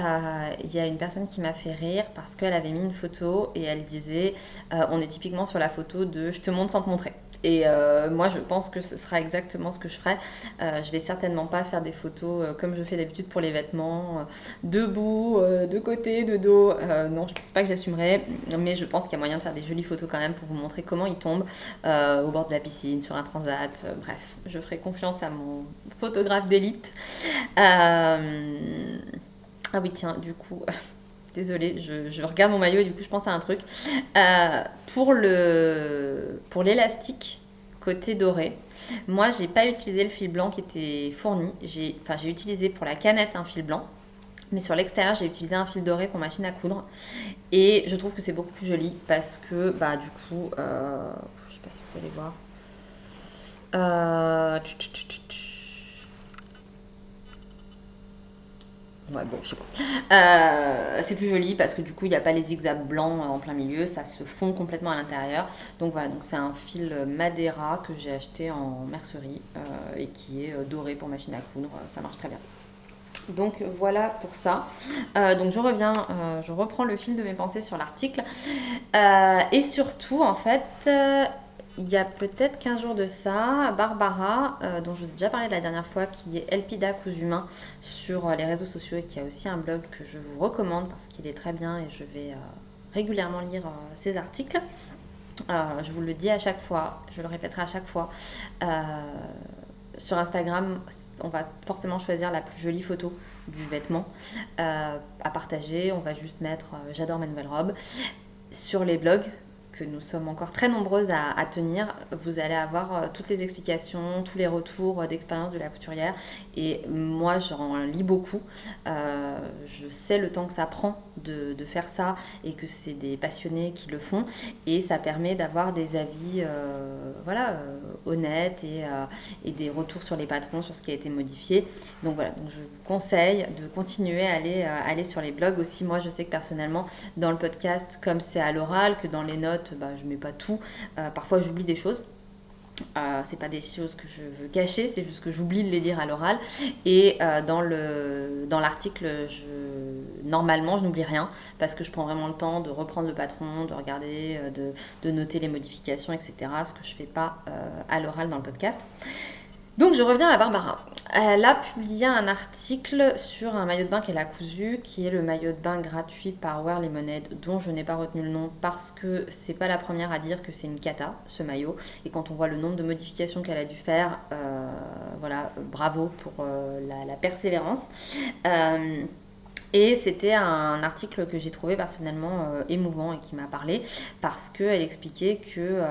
il y a une personne qui m'a fait rire parce qu'elle avait mis une photo et elle disait on est typiquement sur la photo de je te montre sans te montrer. Et moi, je pense que ce sera exactement ce que je ferai. Je vais certainement pas faire des photos comme je fais d'habitude pour les vêtements, debout, de côté, de dos. Non, je pense pas que j'assumerai, mais je pense qu'il y a moyen de faire des jolies photos quand même pour vous montrer comment ils tombent au bord de la piscine, sur un transat. Bref, je ferai confiance à mon photographe d'élite. Ah oui, tiens, du coup, désolée, je regarde mon maillot et du coup, je pense à un truc. Pour l'élastique côté doré, moi, j'ai pas utilisé le fil blanc qui était fourni. J'ai utilisé pour la canette un fil blanc. Mais sur l'extérieur, j'ai utilisé un fil doré pour machine à coudre. Et je trouve que c'est beaucoup plus joli parce que, bah, du coup, je sais pas si vous allez voir. Euh, Ouais, bon, je sais pas. C'est plus joli parce que du coup, il n'y a pas les zigzags blancs en plein milieu, ça se fond complètement à l'intérieur. Donc voilà, donc c'est un fil Madeira que j'ai acheté en mercerie et qui est doré pour machine à coudre, ça marche très bien. Donc voilà pour ça. Donc je reprends le fil de mes pensées sur l'article. Et surtout, en fait, il y a peut-être 15 jours de ça, Barbara, dont je vous ai déjà parlé la dernière fois, qui est Elpida Cousumain sur les réseaux sociaux et qui a aussi un blog que je vous recommande parce qu'il est très bien et je vais régulièrement lire ses articles. Je vous le dis à chaque fois, je le répéterai à chaque fois. Sur Instagram, on va forcément choisir la plus jolie photo du vêtement à partager. On va juste mettre j'adore ma nouvelle robe. Sur les blogs, que nous sommes encore très nombreuses à tenir, vous allez avoir toutes les explications, tous les retours d'expérience de la couturière. Et moi, j'en lis beaucoup. Je sais le temps que ça prend de faire ça et que c'est des passionnés qui le font. Et ça permet d'avoir des avis honnêtes et des retours sur les patrons, sur ce qui a été modifié. Donc voilà, donc je vous conseille de continuer à aller sur les blogs aussi. Moi, je sais que personnellement, dans le podcast, comme c'est à l'oral, que dans les notes, je mets pas tout. Parfois, j'oublie des choses. C'est pas des choses que je veux cacher, c'est juste que j'oublie de les dire à l'oral. Et dans l'article, normalement, je n'oublie rien parce que je prends vraiment le temps de reprendre le patron, de regarder, de noter les modifications, etc. Ce que je fais pas à l'oral dans le podcast. Donc je reviens à Barbara. Elle a publié un article sur un maillot de bain qu'elle a cousu, qui est le maillot de bain gratuit par Wear Lemonade, dont je n'ai pas retenu le nom parce que c'est pas la première à dire que c'est une cata, ce maillot. Et quand on voit le nombre de modifications qu'elle a dû faire, voilà, bravo pour la persévérance. Et c'était un article que j'ai trouvé personnellement émouvant et qui m'a parlé parce qu'elle expliquait que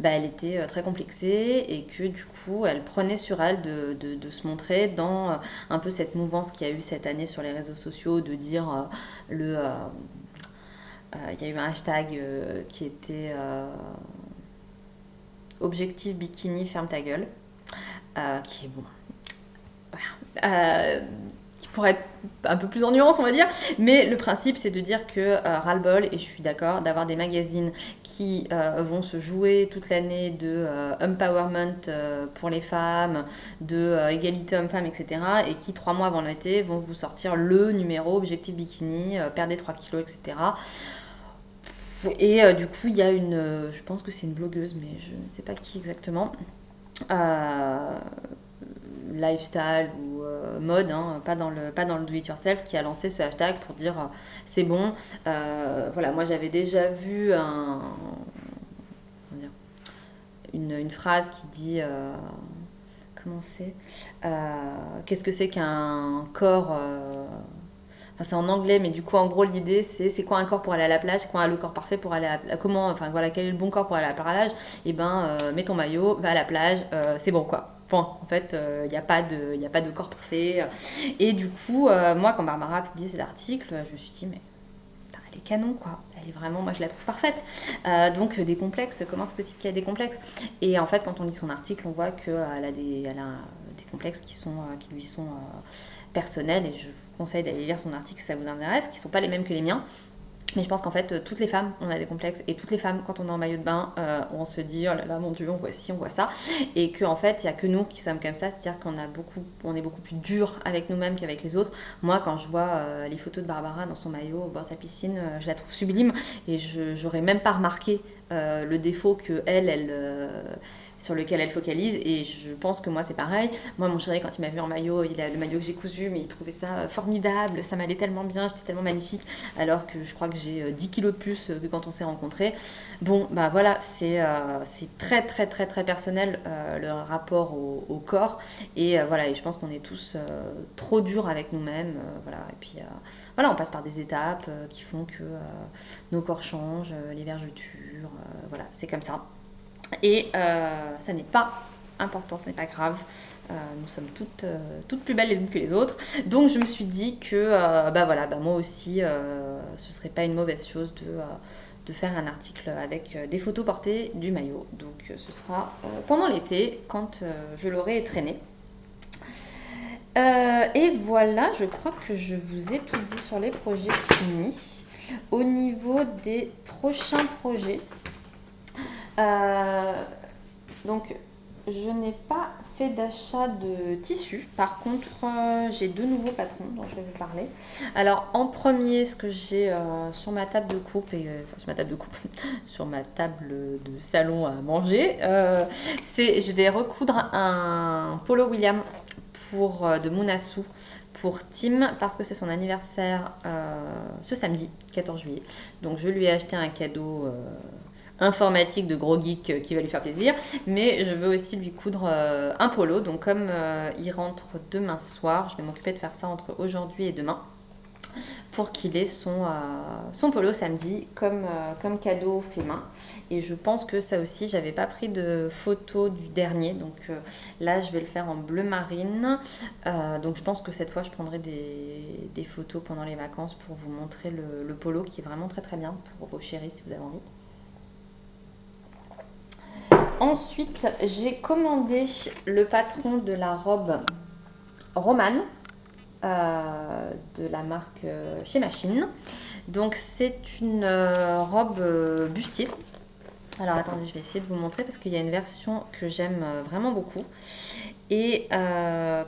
elle était très complexée et que du coup elle prenait sur elle de se montrer dans un peu cette mouvance qu'il y a eu cette année sur les réseaux sociaux, de dire il y a eu un hashtag qui était objectif bikini ferme ta gueule, qui est bon. Voilà. Qui pourrait être un peu plus en nuance, on va dire, mais le principe c'est de dire que ras-le-bol, et je suis d'accord, d'avoir des magazines qui vont se jouer toute l'année de empowerment pour les femmes, de égalité homme-femme, etc., et qui 3 mois avant l'été vont vous sortir le numéro objectif bikini, perdez 3 kilos, etc. Et du coup il y a je pense que c'est une blogueuse, mais je ne sais pas qui exactement, lifestyle ou mode, hein, pas dans le do it yourself, qui a lancé ce hashtag pour dire c'est bon. Voilà, moi j'avais déjà vu une phrase qui dit comment c'est qu'est-ce que c'est qu'un corps enfin, c'est en anglais, mais du coup, en gros, l'idée, c'est quoi un corps pour aller à la plage, c'est quoi le corps parfait pour aller comment, enfin voilà, quel est le bon corps pour aller à la plage. Et mets ton maillot, va à la plage, c'est bon quoi. Point. En fait, il n'y a pas de corps parfait. Et du coup, moi, quand Barbara a publié cet article, je me suis dit, mais elle est canon, quoi. Elle est vraiment, moi je la trouve parfaite. Donc des complexes, comment c'est possible qu'il y ait des complexes? Et en fait, quand on lit son article, on voit qu'elle a des complexes qui lui sont personnels. Et je vous conseille d'aller lire son article si ça vous intéresse, qui ne sont pas les mêmes que les miens. Mais je pense qu'en fait, toutes les femmes, on a des complexes. Et toutes les femmes, quand on est en maillot de bain, on se dit, oh là là, mon Dieu, on voit ci, on voit ça. Et qu'en fait, il n'y a que nous qui sommes comme ça. C'est-à-dire qu'on on est beaucoup plus dur avec nous-mêmes qu'avec les autres. Moi, quand je vois les photos de Barbara dans son maillot, dans sa piscine, je la trouve sublime. Et je n'aurais même pas remarqué le défaut que sur lequel elle focalise, et je pense que moi c'est pareil. Moi, mon chéri, quand il m'a vu en maillot, il a le maillot que j'ai cousu, mais il trouvait ça formidable, ça m'allait tellement bien, j'étais tellement magnifique, alors que je crois que j'ai 10 kilos de plus que quand on s'est rencontrés. Bon, bah voilà, c'est très très très très personnel, le rapport au corps, et voilà, et je pense qu'on est tous trop durs avec nous-mêmes, voilà, et puis voilà, on passe par des étapes qui font que nos corps changent, les vergetures, voilà, c'est comme ça. Et ça n'est pas important, ce n'est pas grave. Nous sommes toutes plus belles les unes que les autres. Donc je me suis dit que moi aussi, ce serait pas une mauvaise chose de faire un article avec des photos portées du maillot. Donc ce sera pendant l'été, quand je l'aurai traîné. Et voilà, je crois que je vous ai tout dit sur les projets finis. Au niveau des prochains projets, donc je n'ai pas fait d'achat de tissu. Par contre, j'ai 2 nouveaux patrons dont je vais vous parler. Alors en premier, ce que j'ai sur ma table de coupe, sur ma table de salon à manger, je vais recoudre un polo William de Mounassou pour Tim, parce que c'est son anniversaire ce samedi 14 juillet. Donc je lui ai acheté un cadeau informatique de gros geek qui va lui faire plaisir, mais je veux aussi lui coudre un polo. Donc comme il rentre demain soir, je vais m'occuper de faire ça entre aujourd'hui et demain, pour qu'il ait son polo samedi comme cadeau fait main. Et je pense que ça aussi, j'avais pas pris de photo du dernier, donc là je vais le faire en bleu marine. Donc je pense que cette fois je prendrai des photos pendant les vacances pour vous montrer le polo, qui est vraiment très très bien pour vos chéris si vous avez envie. Ensuite, j'ai commandé le patron de la robe Romane, de la marque Chez Machine. Donc c'est une robe bustier. Alors attendez, je vais essayer de vous montrer parce qu'il y a une version que j'aime vraiment beaucoup. Et parce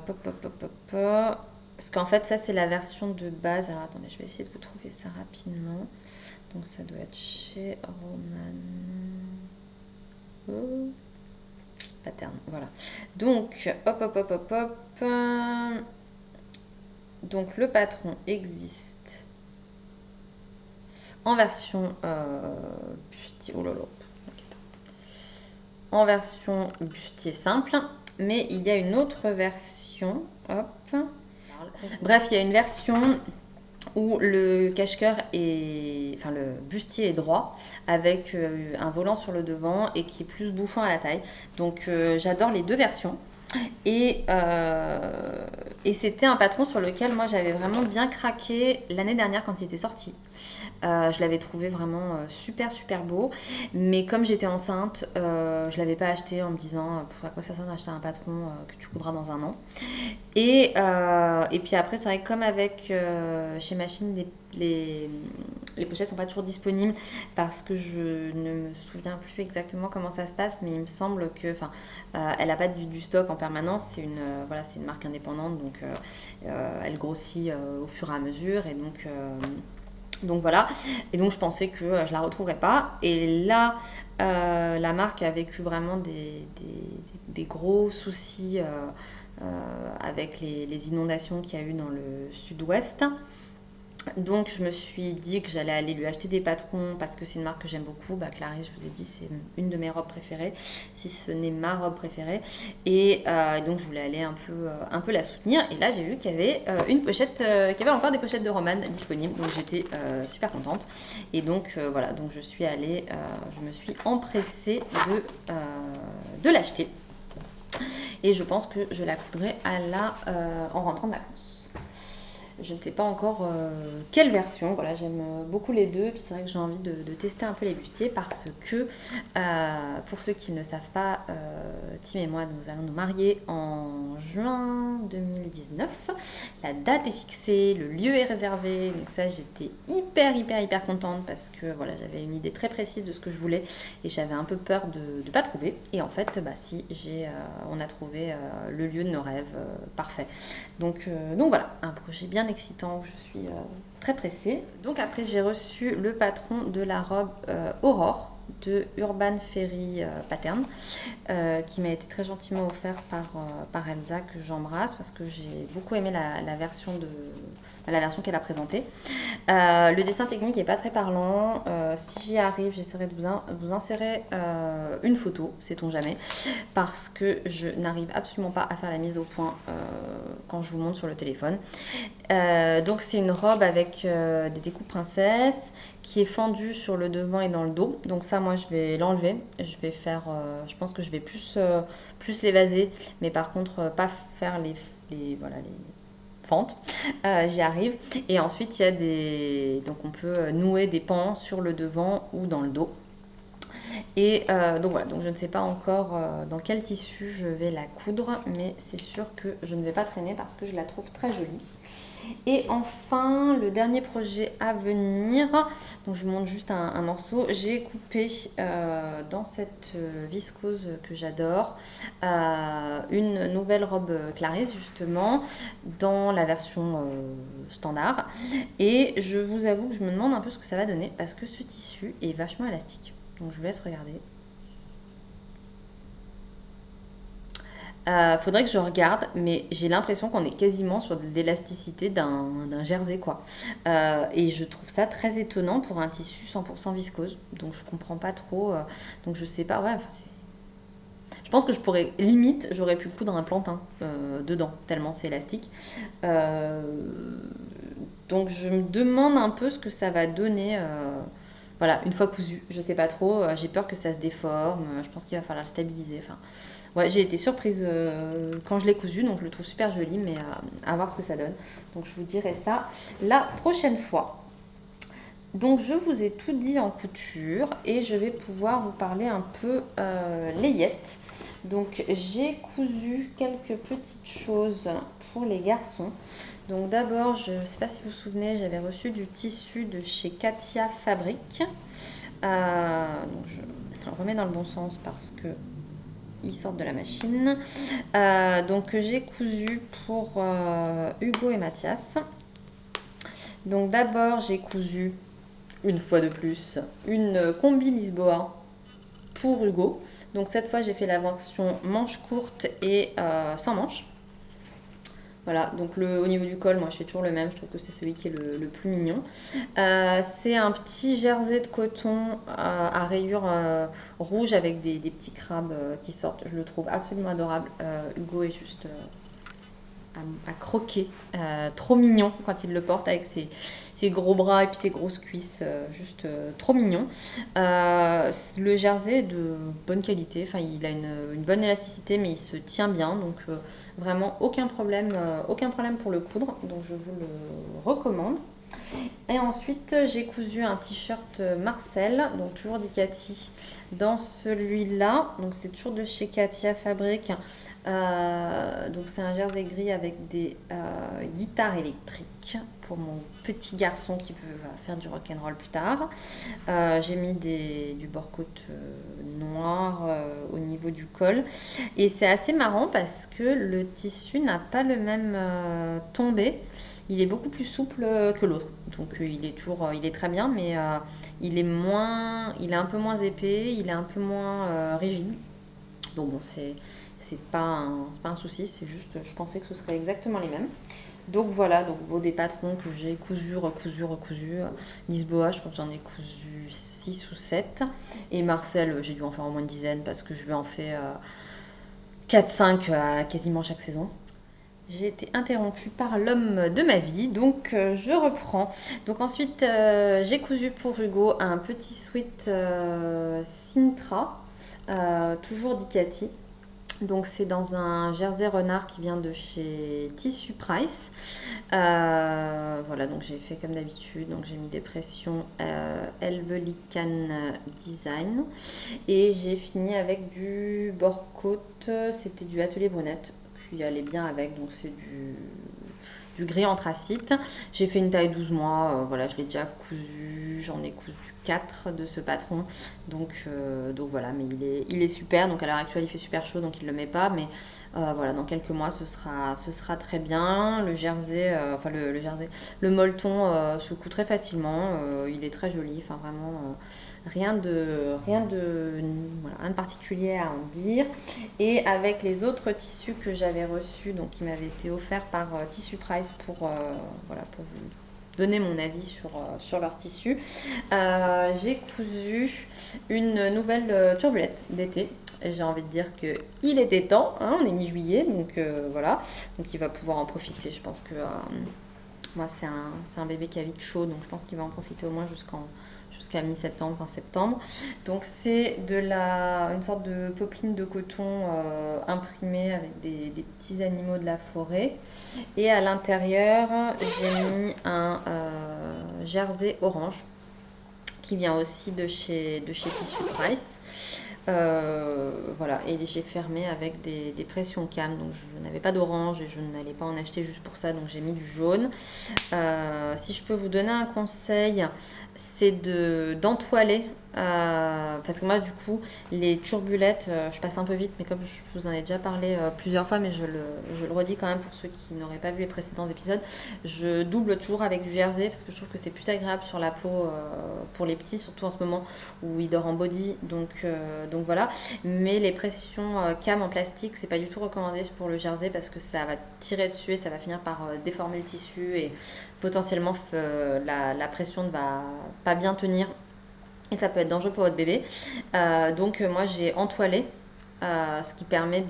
qu'en fait ça c'est la version de base. Alors attendez, je vais essayer de vous trouver ça rapidement. Donc ça doit être chez Romane. Pattern, voilà. Donc, hop. Donc, le patron existe en version bustier. Oh là là. En version bustier simple, mais il y a une autre version. Hop. Bref, il y a une version où le cache-cœur le bustier est droit, avec un volant sur le devant et qui est plus bouffant à la taille. Donc j'adore les deux versions. Et c'était un patron sur lequel moi j'avais vraiment bien craqué l'année dernière quand il était sorti. Je l'avais trouvé vraiment super beau, mais comme j'étais enceinte, je l'avais pas acheté en me disant à quoi ça sert d'acheter un patron que tu coudras dans un an. Et puis après, c'est vrai que comme avec Chez Machine, les pochettes sont pas toujours disponibles, parce que je ne me souviens plus exactement comment ça se passe, mais il me semble que, elle n'a pas du stock en permanence. C'est une marque indépendante, donc elle grossit au fur et à mesure, et donc voilà. Et donc je pensais que je la retrouverais pas. Et là, la marque a vécu vraiment des gros soucis avec les inondations qu'il y a eu dans le sud-ouest. Donc je me suis dit que j'allais aller lui acheter des patrons, parce que c'est une marque que j'aime beaucoup. Clarisse, je vous ai dit, c'est une de mes robes préférées, si ce n'est ma robe préférée. Et donc je voulais aller un peu la soutenir. Et là j'ai vu qu'il y avait une pochette, qu'il y avait encore des pochettes de Romane disponibles. Donc j'étais super contente. Et donc voilà, donc je me suis empressée de l'acheter. et je pense que je la coudrai en rentrant de vacances. Je ne sais pas encore quelle version. Voilà, j'aime beaucoup les deux. Puis c'est vrai que j'ai envie de tester un peu les bustiers parce que, pour ceux qui ne savent pas, Tim et moi, nous allons nous marier en juin 2019. La date est fixée, le lieu est réservé. Donc ça, j'étais hyper contente parce que voilà, j'avais une idée très précise de ce que je voulais et j'avais un peu peur de ne pas trouver. Et en fait, si, on a trouvé le lieu de nos rêves parfait. Donc voilà, un projet bien excitant où je suis très pressée. Donc après, j'ai reçu le patron de la robe Aurore de Urban Fairy Pattern qui m'a été très gentiment offert par Elsa, que j'embrasse parce que j'ai beaucoup aimé la version qu'elle a présentée. Le dessin technique n'est pas très parlant. Si j'y arrive, j'essaierai de vous insérer une photo, sait-on jamais, parce que je n'arrive absolument pas à faire la mise au point quand je vous montre sur le téléphone. Donc c'est une robe avec des découpes princesses qui est fendue sur le devant et dans le dos. Donc ça, moi, je vais l'enlever. Je vais faire, je pense que je vais plus l'évaser, mais par contre, pas faire les fentes. J'y arrive. Et ensuite, il y a donc on peut nouer des pans sur le devant ou dans le dos. Et donc voilà, donc je ne sais pas encore dans quel tissu je vais la coudre, mais c'est sûr que je ne vais pas traîner parce que je la trouve très jolie. Et enfin, le dernier projet à venir, donc je vous montre juste un morceau. J'ai coupé dans cette viscose que j'adore une nouvelle robe Clarisse, justement, dans la version standard. Et je vous avoue que je me demande un peu ce que ça va donner parce que ce tissu est vachement élastique. Donc je vous laisse regarder. Faudrait que je regarde, mais j'ai l'impression qu'on est quasiment sur de l'élasticité d'un jersey, quoi. Et je trouve ça très étonnant pour un tissu 100% viscose. Donc je comprends pas trop. Donc je sais pas, ouais. Je pense que je pourrais, limite, j'aurais pu coudre un plantain dedans, tellement c'est élastique. Donc je me demande un peu ce que ça va donner. Voilà, une fois cousu, je sais pas trop. J'ai peur que ça se déforme. Je pense qu'il va falloir le stabiliser. Enfin, ouais, j'ai été surprise quand je l'ai cousu, donc je le trouve super joli, mais à voir ce que ça donne. Donc je vous dirai ça la prochaine fois. Donc je vous ai tout dit en couture et je vais pouvoir vous parler un peu layette. Donc j'ai cousu quelques petites choses pour les garçons. Donc d'abord, je ne sais pas si vous vous souvenez, j'avais reçu du tissu de chez Katia Fabrique. Donc je le remets dans le bon sens parce que ils sortent de la machine. Donc j'ai cousu pour Hugo et Mathias. Donc d'abord j'ai cousu une fois de plus une combi Lisboa pour Hugo. Donc cette fois j'ai fait la version manche courte et sans manche. Voilà, donc au niveau du col, moi je fais toujours le même, je trouve que c'est celui qui est le plus mignon. C'est un petit jersey de coton à rayures rouges avec des petits crabes qui sortent. Je le trouve absolument adorable. Hugo est juste à croquer, trop mignon quand il le porte avec ses gros bras et puis ses grosses cuisses, juste trop mignon. Le jersey est de bonne qualité, enfin il a une bonne élasticité mais il se tient bien, donc vraiment aucun problème pour le coudre, donc je vous le recommande. Et ensuite j'ai cousu un t-shirt Marcel, donc toujours d'Icati dans celui-là, donc c'est toujours de chez Katia Fabrique. Donc c'est un jersey gris avec des guitares électriques pour mon petit garçon qui veut faire du rock'n'roll plus tard. J'ai mis du bord-côte noir au niveau du col et c'est assez marrant parce que le tissu n'a pas le même tombé. Il est beaucoup plus souple que l'autre, donc il est très bien, mais il est un peu moins épais, il est un peu moins rigide. Donc bon, c'est pas un souci, c'est juste, je pensais que ce serait exactement les mêmes. Donc voilà, donc des patrons que j'ai cousu, recousu. Lisboa, je crois que j'en ai cousu 6 ou 7. Et Marcel, j'ai dû en faire au moins une dizaine parce que je lui en fais 4-5 quasiment chaque saison. J'ai été interrompue par l'homme de ma vie, donc je reprends. Donc ensuite, j'ai cousu pour Hugo un petit sweat Sintra, toujours d'Icati. Donc c'est dans un jersey renard qui vient de chez Tissu Price. Voilà, donc j'ai fait comme d'habitude. Donc j'ai mis des pressions Helvelican Design. Et j'ai fini avec du bord côte. C'était du Atelier Brunette. Puis allait bien avec. Donc c'est du gris anthracite. J'ai fait une taille 12 mois. Voilà, je l'ai déjà cousu. J'en ai cousu 4 de ce patron. Donc voilà, mais il est super. Donc à l'heure actuelle, il fait super chaud, donc il ne le met pas. Mais voilà, dans quelques mois, ce sera très bien. Le jersey, le jersey, le molleton se coud très facilement. Il est très joli. Enfin, vraiment, voilà, rien de particulier à en dire. Et avec les autres tissus que j'avais reçus, donc qui m'avaient été offerts par Tissu Price voilà, pour vous donner mon avis sur leur tissu. J'ai cousu une nouvelle turbulette d'été. J'ai envie de dire qu'il était temps, hein, on est mi-juillet, donc voilà. Donc il va pouvoir en profiter. Je pense que moi c'est un bébé qui a vite chaud, donc je pense qu'il va en profiter au moins jusqu'à mi-septembre, fin septembre. Donc c'est une sorte de popeline de coton imprimée avec des petits animaux de la forêt. Et à l'intérieur, j'ai mis un jersey orange qui vient aussi de chez Tissu Price. Voilà, et j'ai fermé avec des pressions cam. Donc je n'avais pas d'orange et je n'allais pas en acheter juste pour ça, donc j'ai mis du jaune. Si je peux vous donner un conseil, c'est d'entoiler. Parce que moi, du coup, les turbulettes, je passe un peu vite, mais comme je vous en ai déjà parlé plusieurs fois, mais je le redis quand même pour ceux qui n'auraient pas vu les précédents épisodes, je double toujours avec du jersey parce que je trouve que c'est plus agréable sur la peau pour les petits, surtout en ce moment où ils dorment en body. Donc voilà. Mais les pressions cam en plastique, c'est pas du tout recommandé pour le jersey parce que ça va tirer dessus et ça va finir par déformer le tissu et potentiellement la pression ne va pas bien tenir et ça peut être dangereux pour votre bébé. Donc moi j'ai entoilé, ce qui permet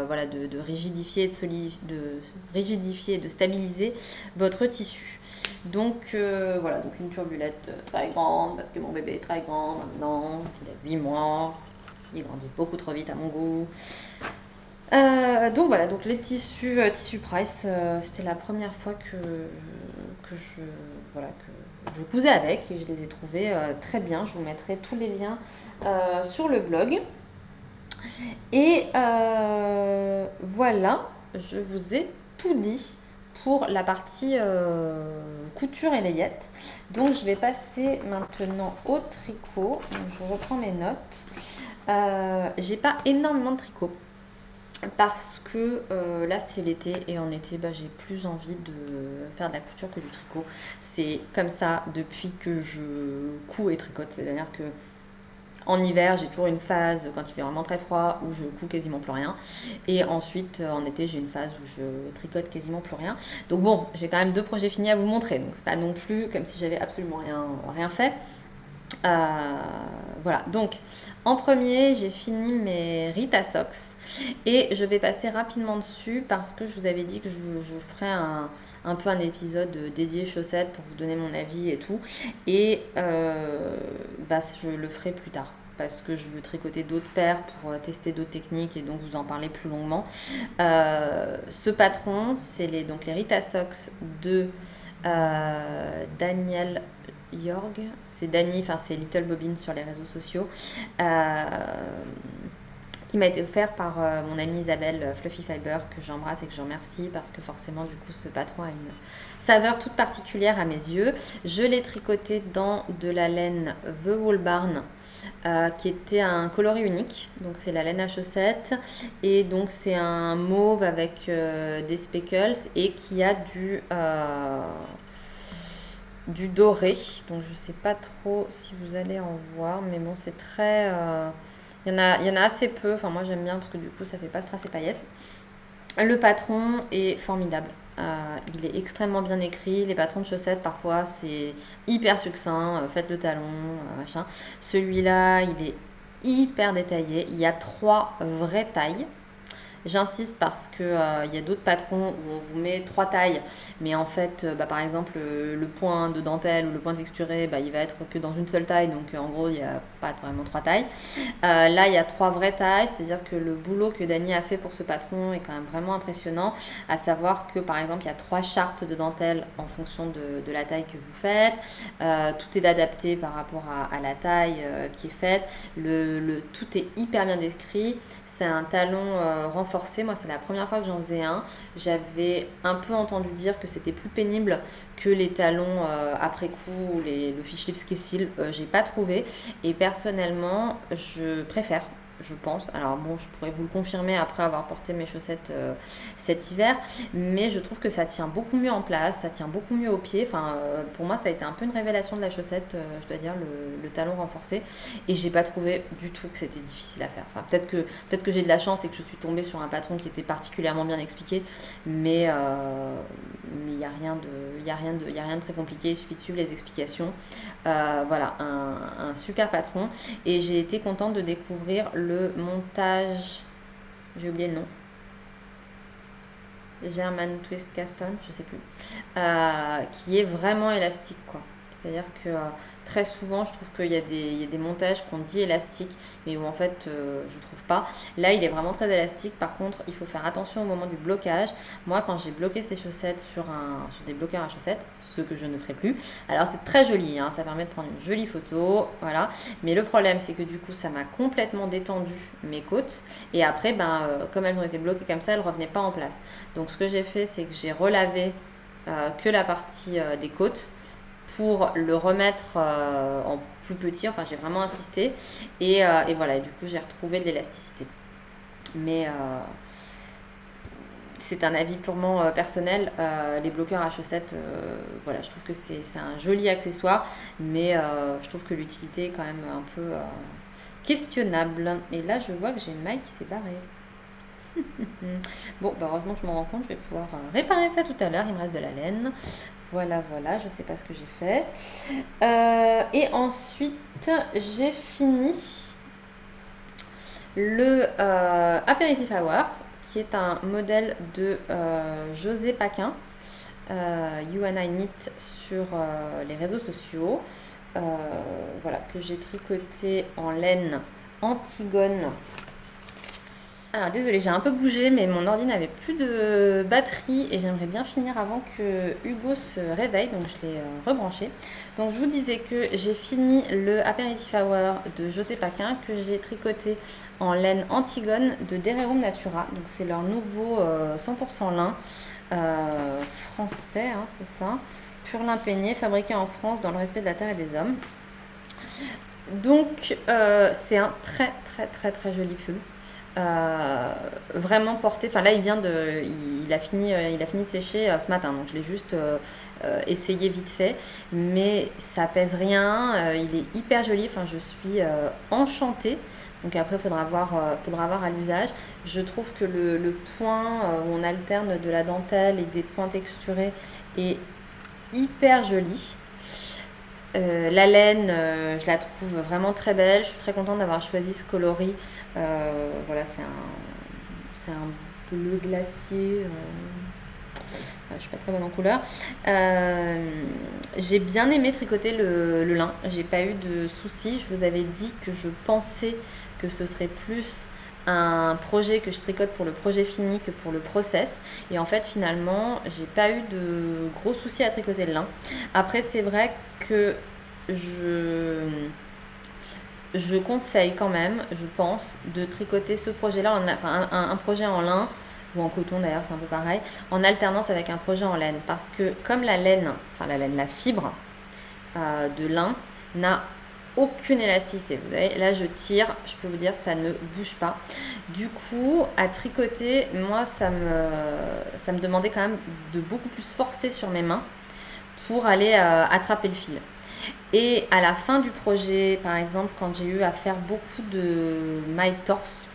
voilà, de rigidifier et de stabiliser votre tissu. Donc voilà, donc une turbulette très grande parce que mon bébé est très grand maintenant, il a 8 mois, il grandit beaucoup trop vite à mon goût. Donc voilà, donc les tissus Price, c'était la première fois que je cousais avec et je les ai trouvés très bien. Je vous mettrai tous les liens sur le blog. Et voilà, je vous ai tout dit pour la partie couture et layette. Donc je vais passer maintenant au tricot. Donc, je reprends mes notes. J'ai pas énormément de tricot parce que là c'est l'été et en été j'ai plus envie de faire de la couture que du tricot. C'est comme ça depuis que je couds et tricote, c'est-à-dire que en hiver j'ai toujours une phase quand il fait vraiment très froid où je couds quasiment plus rien et ensuite en été j'ai une phase où je tricote quasiment plus rien. Donc bon, j'ai quand même 2 projets finis à vous montrer, donc c'est pas non plus comme si j'avais absolument rien fait. Voilà, donc en premier j'ai fini mes Rita Socks et je vais passer rapidement dessus parce que je vous avais dit que je ferais un peu un épisode dédié chaussettes pour vous donner mon avis et tout, et je le ferai plus tard parce que je veux tricoter d'autres paires pour tester d'autres techniques et donc vous en parler plus longuement. Ce patron, c'est les Rita Socks de Daniel Yorg, c'est Dani, enfin c'est Little Bobbin sur les réseaux sociaux, qui m'a été offert par mon amie Isabelle Fluffy Fiber, que j'embrasse et que je remercie parce que forcément du coup ce patron a une saveur toute particulière à mes yeux. Je l'ai tricoté dans de la laine The Wool Barn, qui était un coloris unique, donc c'est la laine à chaussettes et donc c'est un mauve avec des speckles et qui a du doré, donc je sais pas trop si vous allez en voir, mais bon c'est très il y en a assez peu, enfin moi j'aime bien parce que du coup ça fait pas strass et paillettes. Le patron est formidable, il est extrêmement bien écrit. Les patrons de chaussettes parfois c'est hyper succinct, faites le talon, machin. Celui-là il est hyper détaillé, il y a 3 vraies tailles. J'insiste parce que il y a d'autres patrons où on vous met 3 tailles, mais en fait, par exemple, le point de dentelle ou le point texturé, il va être que dans une seule taille, donc en gros, il n'y a pas vraiment 3 tailles. Là, il y a 3 vraies tailles, c'est-à-dire que le boulot que Dany a fait pour ce patron est quand même vraiment impressionnant, à savoir que par exemple, il y a 3 chartes de dentelle en fonction de la taille que vous faites. Tout est adapté par rapport à la taille qui est faite. Tout est hyper bien décrit. C'est un talon renforcé. Moi, c'est la première fois que j'en faisais un. J'avais un peu entendu dire que c'était plus pénible que les talons après coup ou le fish lips Kessil. J'ai pas trouvé. Et personnellement, je préfère. Je pense. Alors bon, je pourrais vous le confirmer après avoir porté mes chaussettes cet hiver, mais je trouve que ça tient beaucoup mieux en place, ça tient beaucoup mieux au pied. Enfin, pour moi, ça a été un peu une révélation de la chaussette, je dois dire, le talon renforcé. Et j'ai pas trouvé du tout que c'était difficile à faire. Enfin, peut-être que j'ai de la chance et que je suis tombée sur un patron qui était particulièrement bien expliqué, mais il n'y a rien de très compliqué. Il suffit de suivre les explications. Voilà, un super patron. Et j'ai été contente de découvrir le montage, j'ai oublié le nom, German Twist Caston, je sais plus, qui est vraiment élastique, quoi. C'est-à-dire que très souvent, je trouve qu'il y a des montages qu'on dit élastiques, mais où en fait, je trouve pas. Là, il est vraiment très élastique. Par contre, il faut faire attention au moment du blocage. Moi, quand j'ai bloqué ces chaussettes sur des bloqueurs à chaussettes, ce que je ne ferai plus, alors c'est très joli, hein, ça permet de prendre une jolie photo, voilà. Mais le problème, c'est que du coup, ça m'a complètement détendu mes côtes. Et après, comme elles ont été bloquées comme ça, elles ne revenaient pas en place. Donc, ce que j'ai fait, c'est que j'ai relavé que la partie des côtes pour le remettre en plus petit. Enfin, j'ai vraiment insisté. Et voilà, et du coup, j'ai retrouvé de l'élasticité. Mais c'est un avis purement personnel. Les bloqueurs à chaussettes, voilà, je trouve que c'est un joli accessoire, mais je trouve que l'utilité est quand même un peu questionnable. Et là, je vois que j'ai une maille qui s'est barrée. Bon, heureusement que je m'en rends compte, je vais pouvoir réparer ça tout à l'heure. Il me reste de la laine. Voilà, voilà, je sais pas ce que j'ai fait. Et ensuite, j'ai fini le Aperitif Hour, qui est un modèle de José Paquin, You and I Knit sur les réseaux sociaux. Voilà, que j'ai tricoté en laine Antigone. Alors désolée, j'ai un peu bougé, mais mon ordi n'avait plus de batterie et j'aimerais bien finir avant que Hugo se réveille, donc je l'ai rebranché. Donc je vous disais que j'ai fini le Aperitif Hour de José Paquin que j'ai tricoté en laine Antigone de Dererum Natura. Donc c'est leur nouveau 100% lin français, hein, c'est ça, pur lin peigné, fabriqué en France dans le respect de la terre et des hommes. Donc c'est un très très très très joli pull. Vraiment porté. Enfin là, il a fini de sécher ce matin, donc je l'ai juste essayé vite fait, mais ça pèse rien. Il est hyper joli. Enfin, je suis enchantée. Donc après, faudra voir à l'usage. Je trouve que le point où on alterne de la dentelle et des points texturés est hyper joli. La laine, je la trouve vraiment très belle. Je suis très contente d'avoir choisi ce coloris. Voilà, c'est un bleu glacier. Je suis pas très bonne en couleur. J'ai bien aimé tricoter le lin. J'ai pas eu de soucis. Je vous avais dit que je pensais que ce serait plus un projet que je tricote pour le projet fini que pour le process. Et en fait, finalement, j'ai pas eu de gros soucis à tricoter le lin. Après, c'est vrai que je conseille quand même, je pense, de tricoter ce projet-là, enfin un projet en lin, ou en coton d'ailleurs, c'est un peu pareil, en alternance avec un projet en laine. Parce que comme la fibre de lin n'a aucune élasticité. Vous voyez, là je tire, je peux vous dire, ça ne bouge pas. Du coup, à tricoter, moi, ça me demandait quand même de beaucoup plus forcer sur mes mains pour aller attraper le fil. Et à la fin du projet, par exemple, quand j'ai eu à faire beaucoup de mailles torse,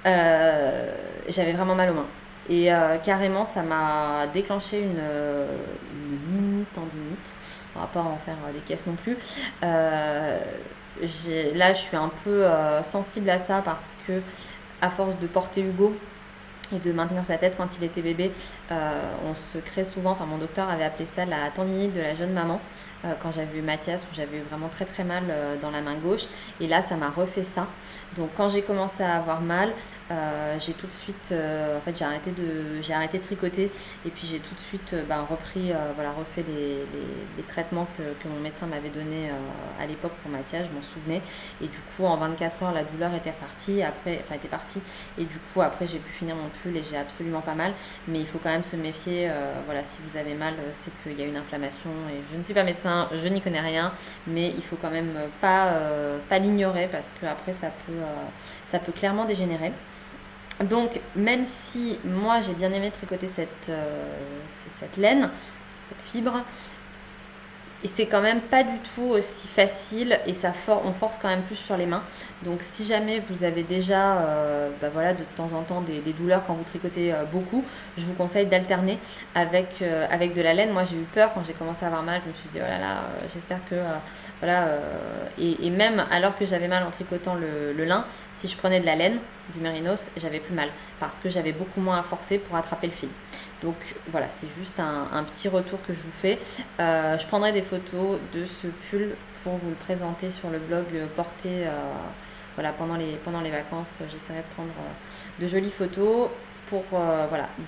j'avais vraiment mal aux mains. Et carrément, ça m'a déclenché une mini tendinite. On va pas en faire des caisses non plus. Là, je suis un peu sensible à ça parce que à force de porter Hugo et de maintenir sa tête quand il était bébé, on se crée souvent, enfin mon docteur avait appelé ça la tendinite de la jeune maman, quand j'avais eu Mathias, où j'avais eu vraiment très très mal dans la main gauche, et là ça m'a refait ça. Donc quand j'ai commencé à avoir mal, j'ai tout de suite, en fait j'ai arrêté de tricoter, et puis j'ai tout de suite repris, refait les traitements que mon médecin m'avait donné à l'époque pour Mathias, je m'en souvenais, et du coup en 24 heures la douleur était repartie, était partie, et du coup après j'ai pu finir mon pull et j'ai absolument pas mal, mais il faut quand même se méfier, si vous avez mal, c'est qu'il y a une inflammation, et je ne suis pas médecin, je n'y connais rien, mais il faut quand même pas l'ignorer, parce que après ça peut clairement dégénérer. Donc même si moi j'ai bien aimé tricoter cette laine, cette fibre, et c'est quand même pas du tout aussi facile, et on force quand même plus sur les mains. Donc si jamais vous avez déjà de temps en temps des douleurs quand vous tricotez beaucoup, je vous conseille d'alterner avec de la laine. Moi j'ai eu peur quand j'ai commencé à avoir mal, je me suis dit oh là là, j'espère que et même alors que j'avais mal en tricotant le lin, si je prenais de la laine, du mérinos, j'avais plus mal, parce que j'avais beaucoup moins à forcer pour attraper le fil. Donc voilà, c'est juste un petit retour que je vous fais. Je prendrai des photos de ce pull pour vous le présenter sur le blog porté pendant les vacances. J'essaierai de prendre de jolies photos pour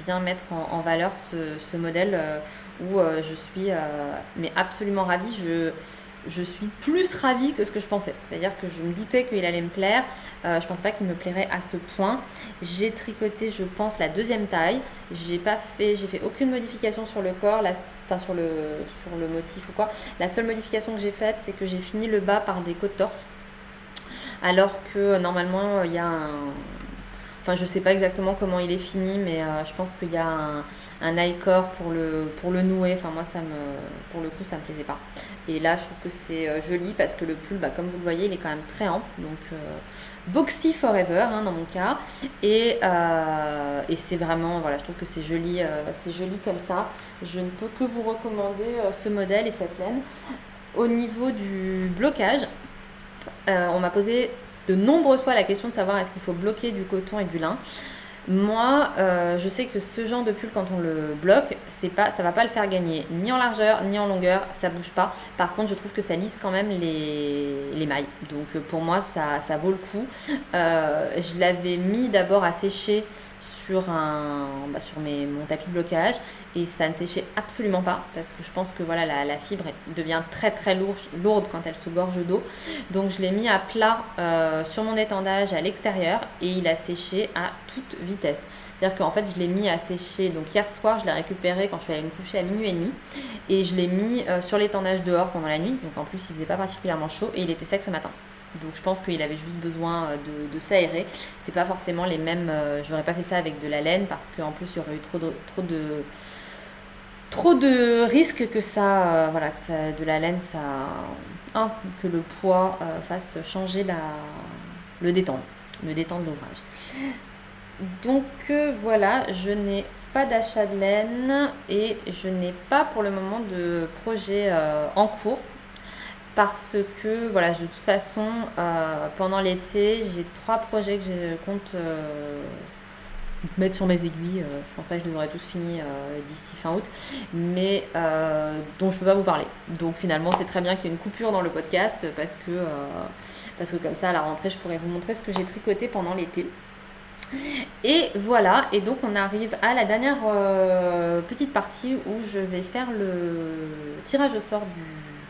bien mettre en valeur ce modèle où je suis mais absolument ravie. Je suis plus ravie que ce que je pensais. C'est-à-dire que je me doutais qu'il allait me plaire. Je ne pensais pas qu'il me plairait à ce point. J'ai tricoté, je pense, la deuxième taille. J'ai fait aucune modification sur le corps, sur le motif ou quoi. La seule modification que j'ai faite, c'est que j'ai fini le bas par des côtes torse. Alors que normalement, il y a Enfin, je sais pas exactement comment il est fini, mais je pense qu'il y a un I-core pour le nouer. Enfin, moi, pour le coup, ça me plaisait pas. Et là, je trouve que c'est joli, parce que le pull, comme vous le voyez, il est quand même très ample. Donc, boxy forever, dans mon cas. Et c'est vraiment, je trouve que c'est joli comme ça. Je ne peux que vous recommander ce modèle et cette laine. Au niveau du blocage, on m'a posé de nombreuses fois la question de savoir est-ce qu'il faut bloquer du coton et du lin. Moi, je sais que ce genre de pull, quand on le bloque, ça va pas le faire gagner ni en largeur ni en longueur, ça bouge pas. Par contre, je trouve que ça lisse quand même les mailles. Donc pour moi, ça vaut le coup. Je l'avais mis d'abord à sécher sur mon tapis de blocage, et ça ne séchait absolument pas, parce que je pense que la fibre devient très très lourde quand elle se gorge d'eau. Donc je l'ai mis à plat sur mon étendage à l'extérieur, et il a séché à toute vitesse. C'est-à-dire qu'en fait je l'ai mis à sécher, donc hier soir je l'ai récupéré quand je suis allée me coucher à minuit et demi, et je l'ai mis sur l'étendage dehors pendant la nuit, donc en plus il faisait pas particulièrement chaud, et il était sec ce matin. Donc je pense qu'il avait juste besoin de s'aérer. C'est pas forcément les mêmes. J'aurais pas fait ça avec de la laine, parce qu'en plus il y aurait eu trop de risques que ça, de la laine, que le poids fasse changer le détendre l'ouvrage. Donc je n'ai pas d'achat de laine, et je n'ai pas pour le moment de projet en cours, parce que de toute façon pendant l'été j'ai 3 projets que je compte mettre sur mes aiguilles. Je pense pas que je les aurai tous finis d'ici fin août, mais dont je peux pas vous parler. Donc finalement c'est très bien qu'il y ait une coupure dans le podcast, parce que comme ça à la rentrée je pourrais vous montrer ce que j'ai tricoté pendant l'été. Et voilà, et donc on arrive à la dernière petite partie où je vais faire le tirage au sort du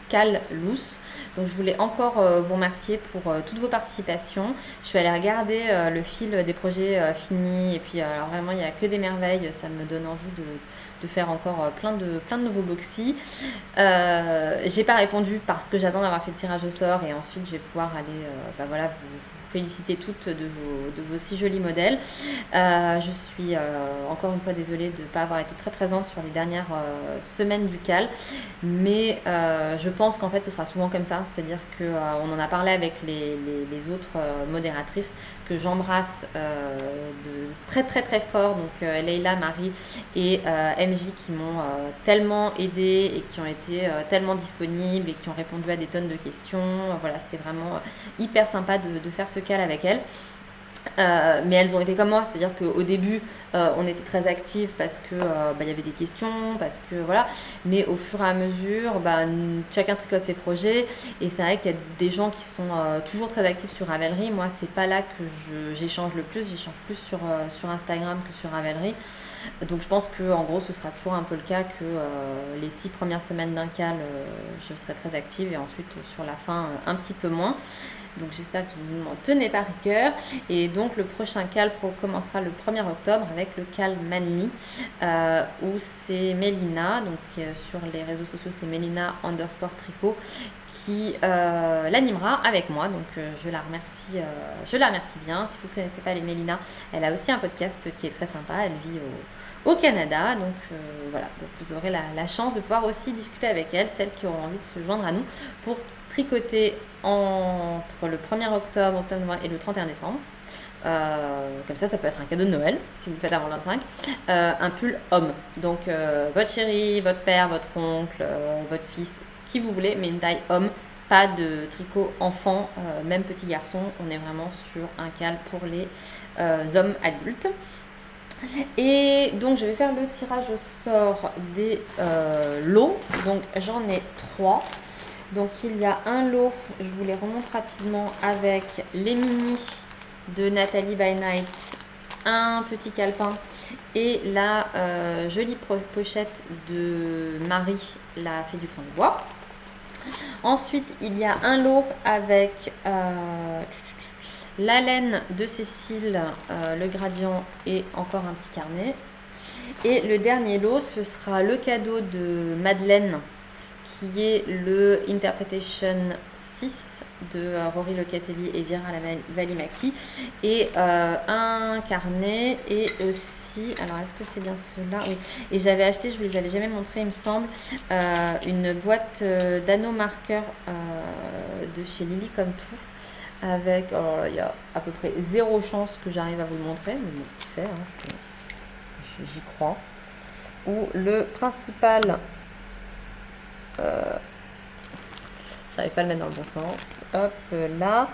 Cal loose. Donc je voulais encore vous remercier pour toutes vos participations. Je suis allée regarder le fil des projets finis, et puis alors vraiment il n'y a que des merveilles. Ça me donne envie de faire encore plein de nouveaux boxy. J'ai pas répondu parce que j'attends d'avoir fait le tirage au sort, et ensuite je vais pouvoir aller vous féliciter toutes de vos si jolis modèles. Je suis encore une fois désolée de ne pas avoir été très présente sur les dernières semaines du Cal, mais je pense qu'en fait ce sera souvent comme ça, c'est-à-dire qu'on en a parlé avec les autres modératrices que j'embrasse de très très très fort, donc Leïla, Marie et MJ, qui m'ont tellement aidée et qui ont été tellement disponibles et qui ont répondu à des tonnes de questions. Voilà, c'était vraiment hyper sympa de faire ce Cal avec elles. Mais elles ont été comme moi, c'est-à-dire qu'au début, on était très actifs parce que il y avait des questions, parce que voilà. Mais au fur et à mesure, chacun tricote ses projets. Et c'est vrai qu'il y a des gens qui sont toujours très actifs sur Ravelry. Moi, c'est pas là que j'échange le plus. J'échange plus sur Instagram que sur Ravelry. Donc je pense que en gros, ce sera toujours un peu le cas que les 6 premières semaines d'un cal, je serai très active et ensuite sur la fin, un petit peu moins. Donc j'espère que vous ne m'en tenez pas rigueur. Et donc le prochain cal commencera le 1er octobre avec le cal Manly, où c'est Mélina, donc sur les réseaux sociaux c'est Mélina_tricot qui l'animera avec moi. Donc je la remercie bien. Si vous ne connaissez pas les Mélina, elle a aussi un podcast qui est très sympa. Elle vit au Canada. Donc voilà, donc vous aurez la chance de pouvoir aussi discuter avec elle, celles qui auront envie de se joindre à nous pour tricoter entre le 1er octobre et le 31 décembre. Comme ça peut être un cadeau de Noël si vous le faites avant le 25. Un pull homme, donc votre chéri, votre père, votre oncle, votre fils, qui vous voulez, mais une taille homme, pas de tricot enfant, même petit garçon. On est vraiment sur un cal pour les hommes adultes. Et donc je vais faire le tirage au sort des lots. Donc j'en ai 3. Donc il y a un lot, je vous les remonte rapidement, avec les mini de Nathalie by Night, un petit calepin et la jolie pochette de Marie, la fée du fond de bois. Ensuite, il y a un lot avec la laine de Cécile, le gradient et encore un petit carnet. Et le dernier lot, ce sera le cadeau de Madeleine, qui est le Interpretation 6 de Rory Locatelli et Vera Valimaki, et un carnet, et aussi, alors est-ce que c'est bien ceux-là? Oui, et j'avais acheté, je vous les avais jamais montré il me semble, une boîte d'anneaux marqueurs de chez Lily Comme Tout, avec, alors il y a à peu près 0 chance que j'arrive à vous le montrer, mais bon, qui sait, hein, j'y crois, où le principal, j'arrive pas à le mettre dans le bon sens, hop là,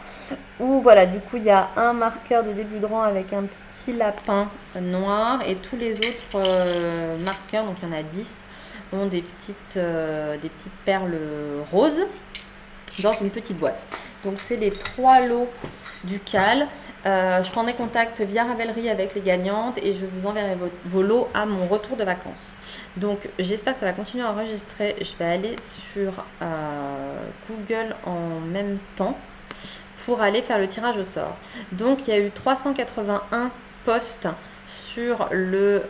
où voilà, du coup il y a un marqueur de début de rang avec un petit lapin noir, et tous les autres marqueurs, donc il y en a 10, ont des petites perles roses dans une petite boîte. Donc c'est les 3 lots du cal. Je prendrai contact via Ravelry avec les gagnantes et je vous enverrai vos lots à mon retour de vacances. Donc j'espère que ça va continuer à enregistrer. Je vais aller sur Google en même temps pour aller faire le tirage au sort. Donc il y a eu 381 posts sur le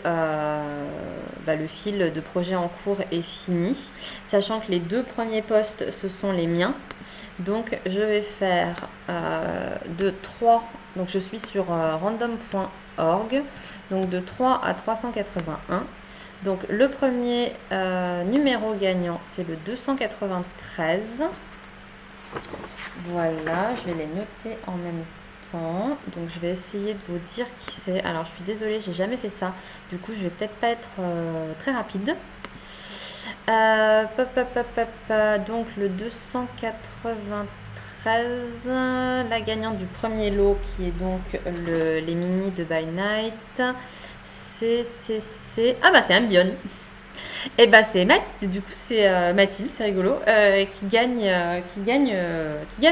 fil de projet en cours est fini, sachant que les 2 premiers posts ce sont les miens. Donc je vais faire de 3, donc je suis sur random.org, donc de 3 à 381. Donc le premier numéro gagnant c'est le 293. Voilà, je vais les noter en même temps. Donc je vais essayer de vous dire qui c'est. Alors je suis désolée, j'ai jamais fait ça. Du coup, je vais peut-être pas être très rapide. Donc le 293, la gagnante du premier lot qui est donc les mini de By Night, c'est Ambion. Et c'est du coup c'est Mathilde, c'est rigolo, qui gagne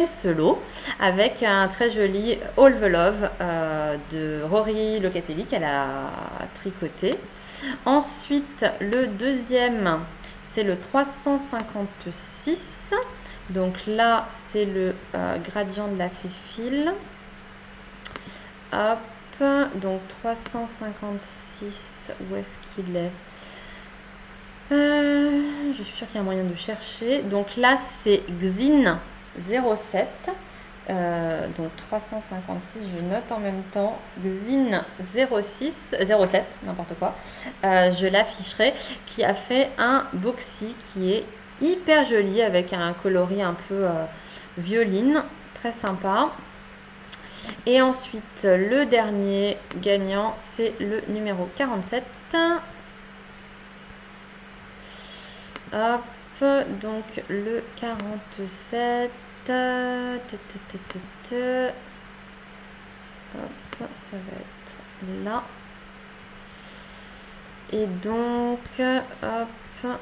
ce lot avec un très joli All the Love de Rory Locatelli qu'elle a tricoté. Ensuite, le deuxième, c'est le 356. Donc là, c'est le gradient de la fée fil. Hop, donc 356, où est-ce qu'il est? Je suis sûre qu'il y a un moyen de chercher. Donc là, c'est Xin 07. Donc 356, je note en même temps. Xin 07, n'importe quoi. Je l'afficherai. Qui a fait un boxy qui est hyper joli avec un coloris un peu violine. Très sympa. Et ensuite, le dernier gagnant, c'est le numéro 47. Hop, donc le 47. Hop, ça va être là. Et donc, hop, 45,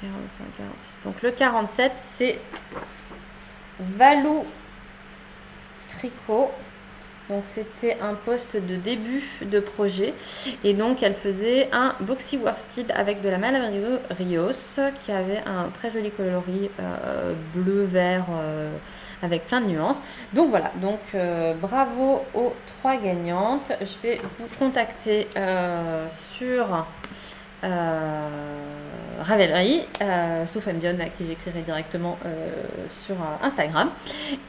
46. Donc le 47, c'est Valou Tricot. Donc c'était un poste de début de projet et donc elle faisait un boxy worsted avec de la Malabry Rios qui avait un très joli coloris bleu vert avec plein de nuances. Donc voilà, donc bravo aux 3 gagnantes. Je vais vous contacter sur Ravelry, sauf Mbion à qui j'écrirai directement sur Instagram.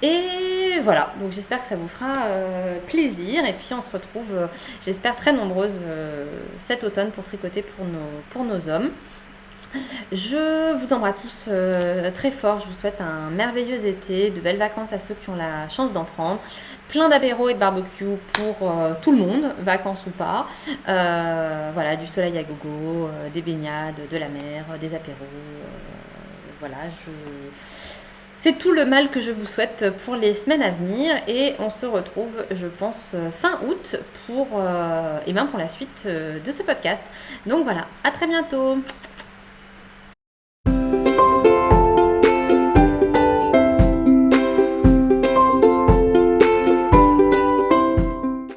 Et voilà, donc j'espère que ça vous fera plaisir. Et puis on se retrouve, j'espère, très nombreuses cet automne pour tricoter pour nos hommes. Je vous embrasse tous très fort. Je vous souhaite un merveilleux été, de belles vacances à ceux qui ont la chance d'en prendre. Plein d'apéros et de barbecue pour tout le monde, vacances ou pas. Voilà, du soleil à gogo, des baignades, de la mer, des apéros. Voilà, c'est tout le mal que je vous souhaite pour les semaines à venir. Et on se retrouve, je pense, fin août pour la suite de ce podcast. Donc voilà, à très bientôt.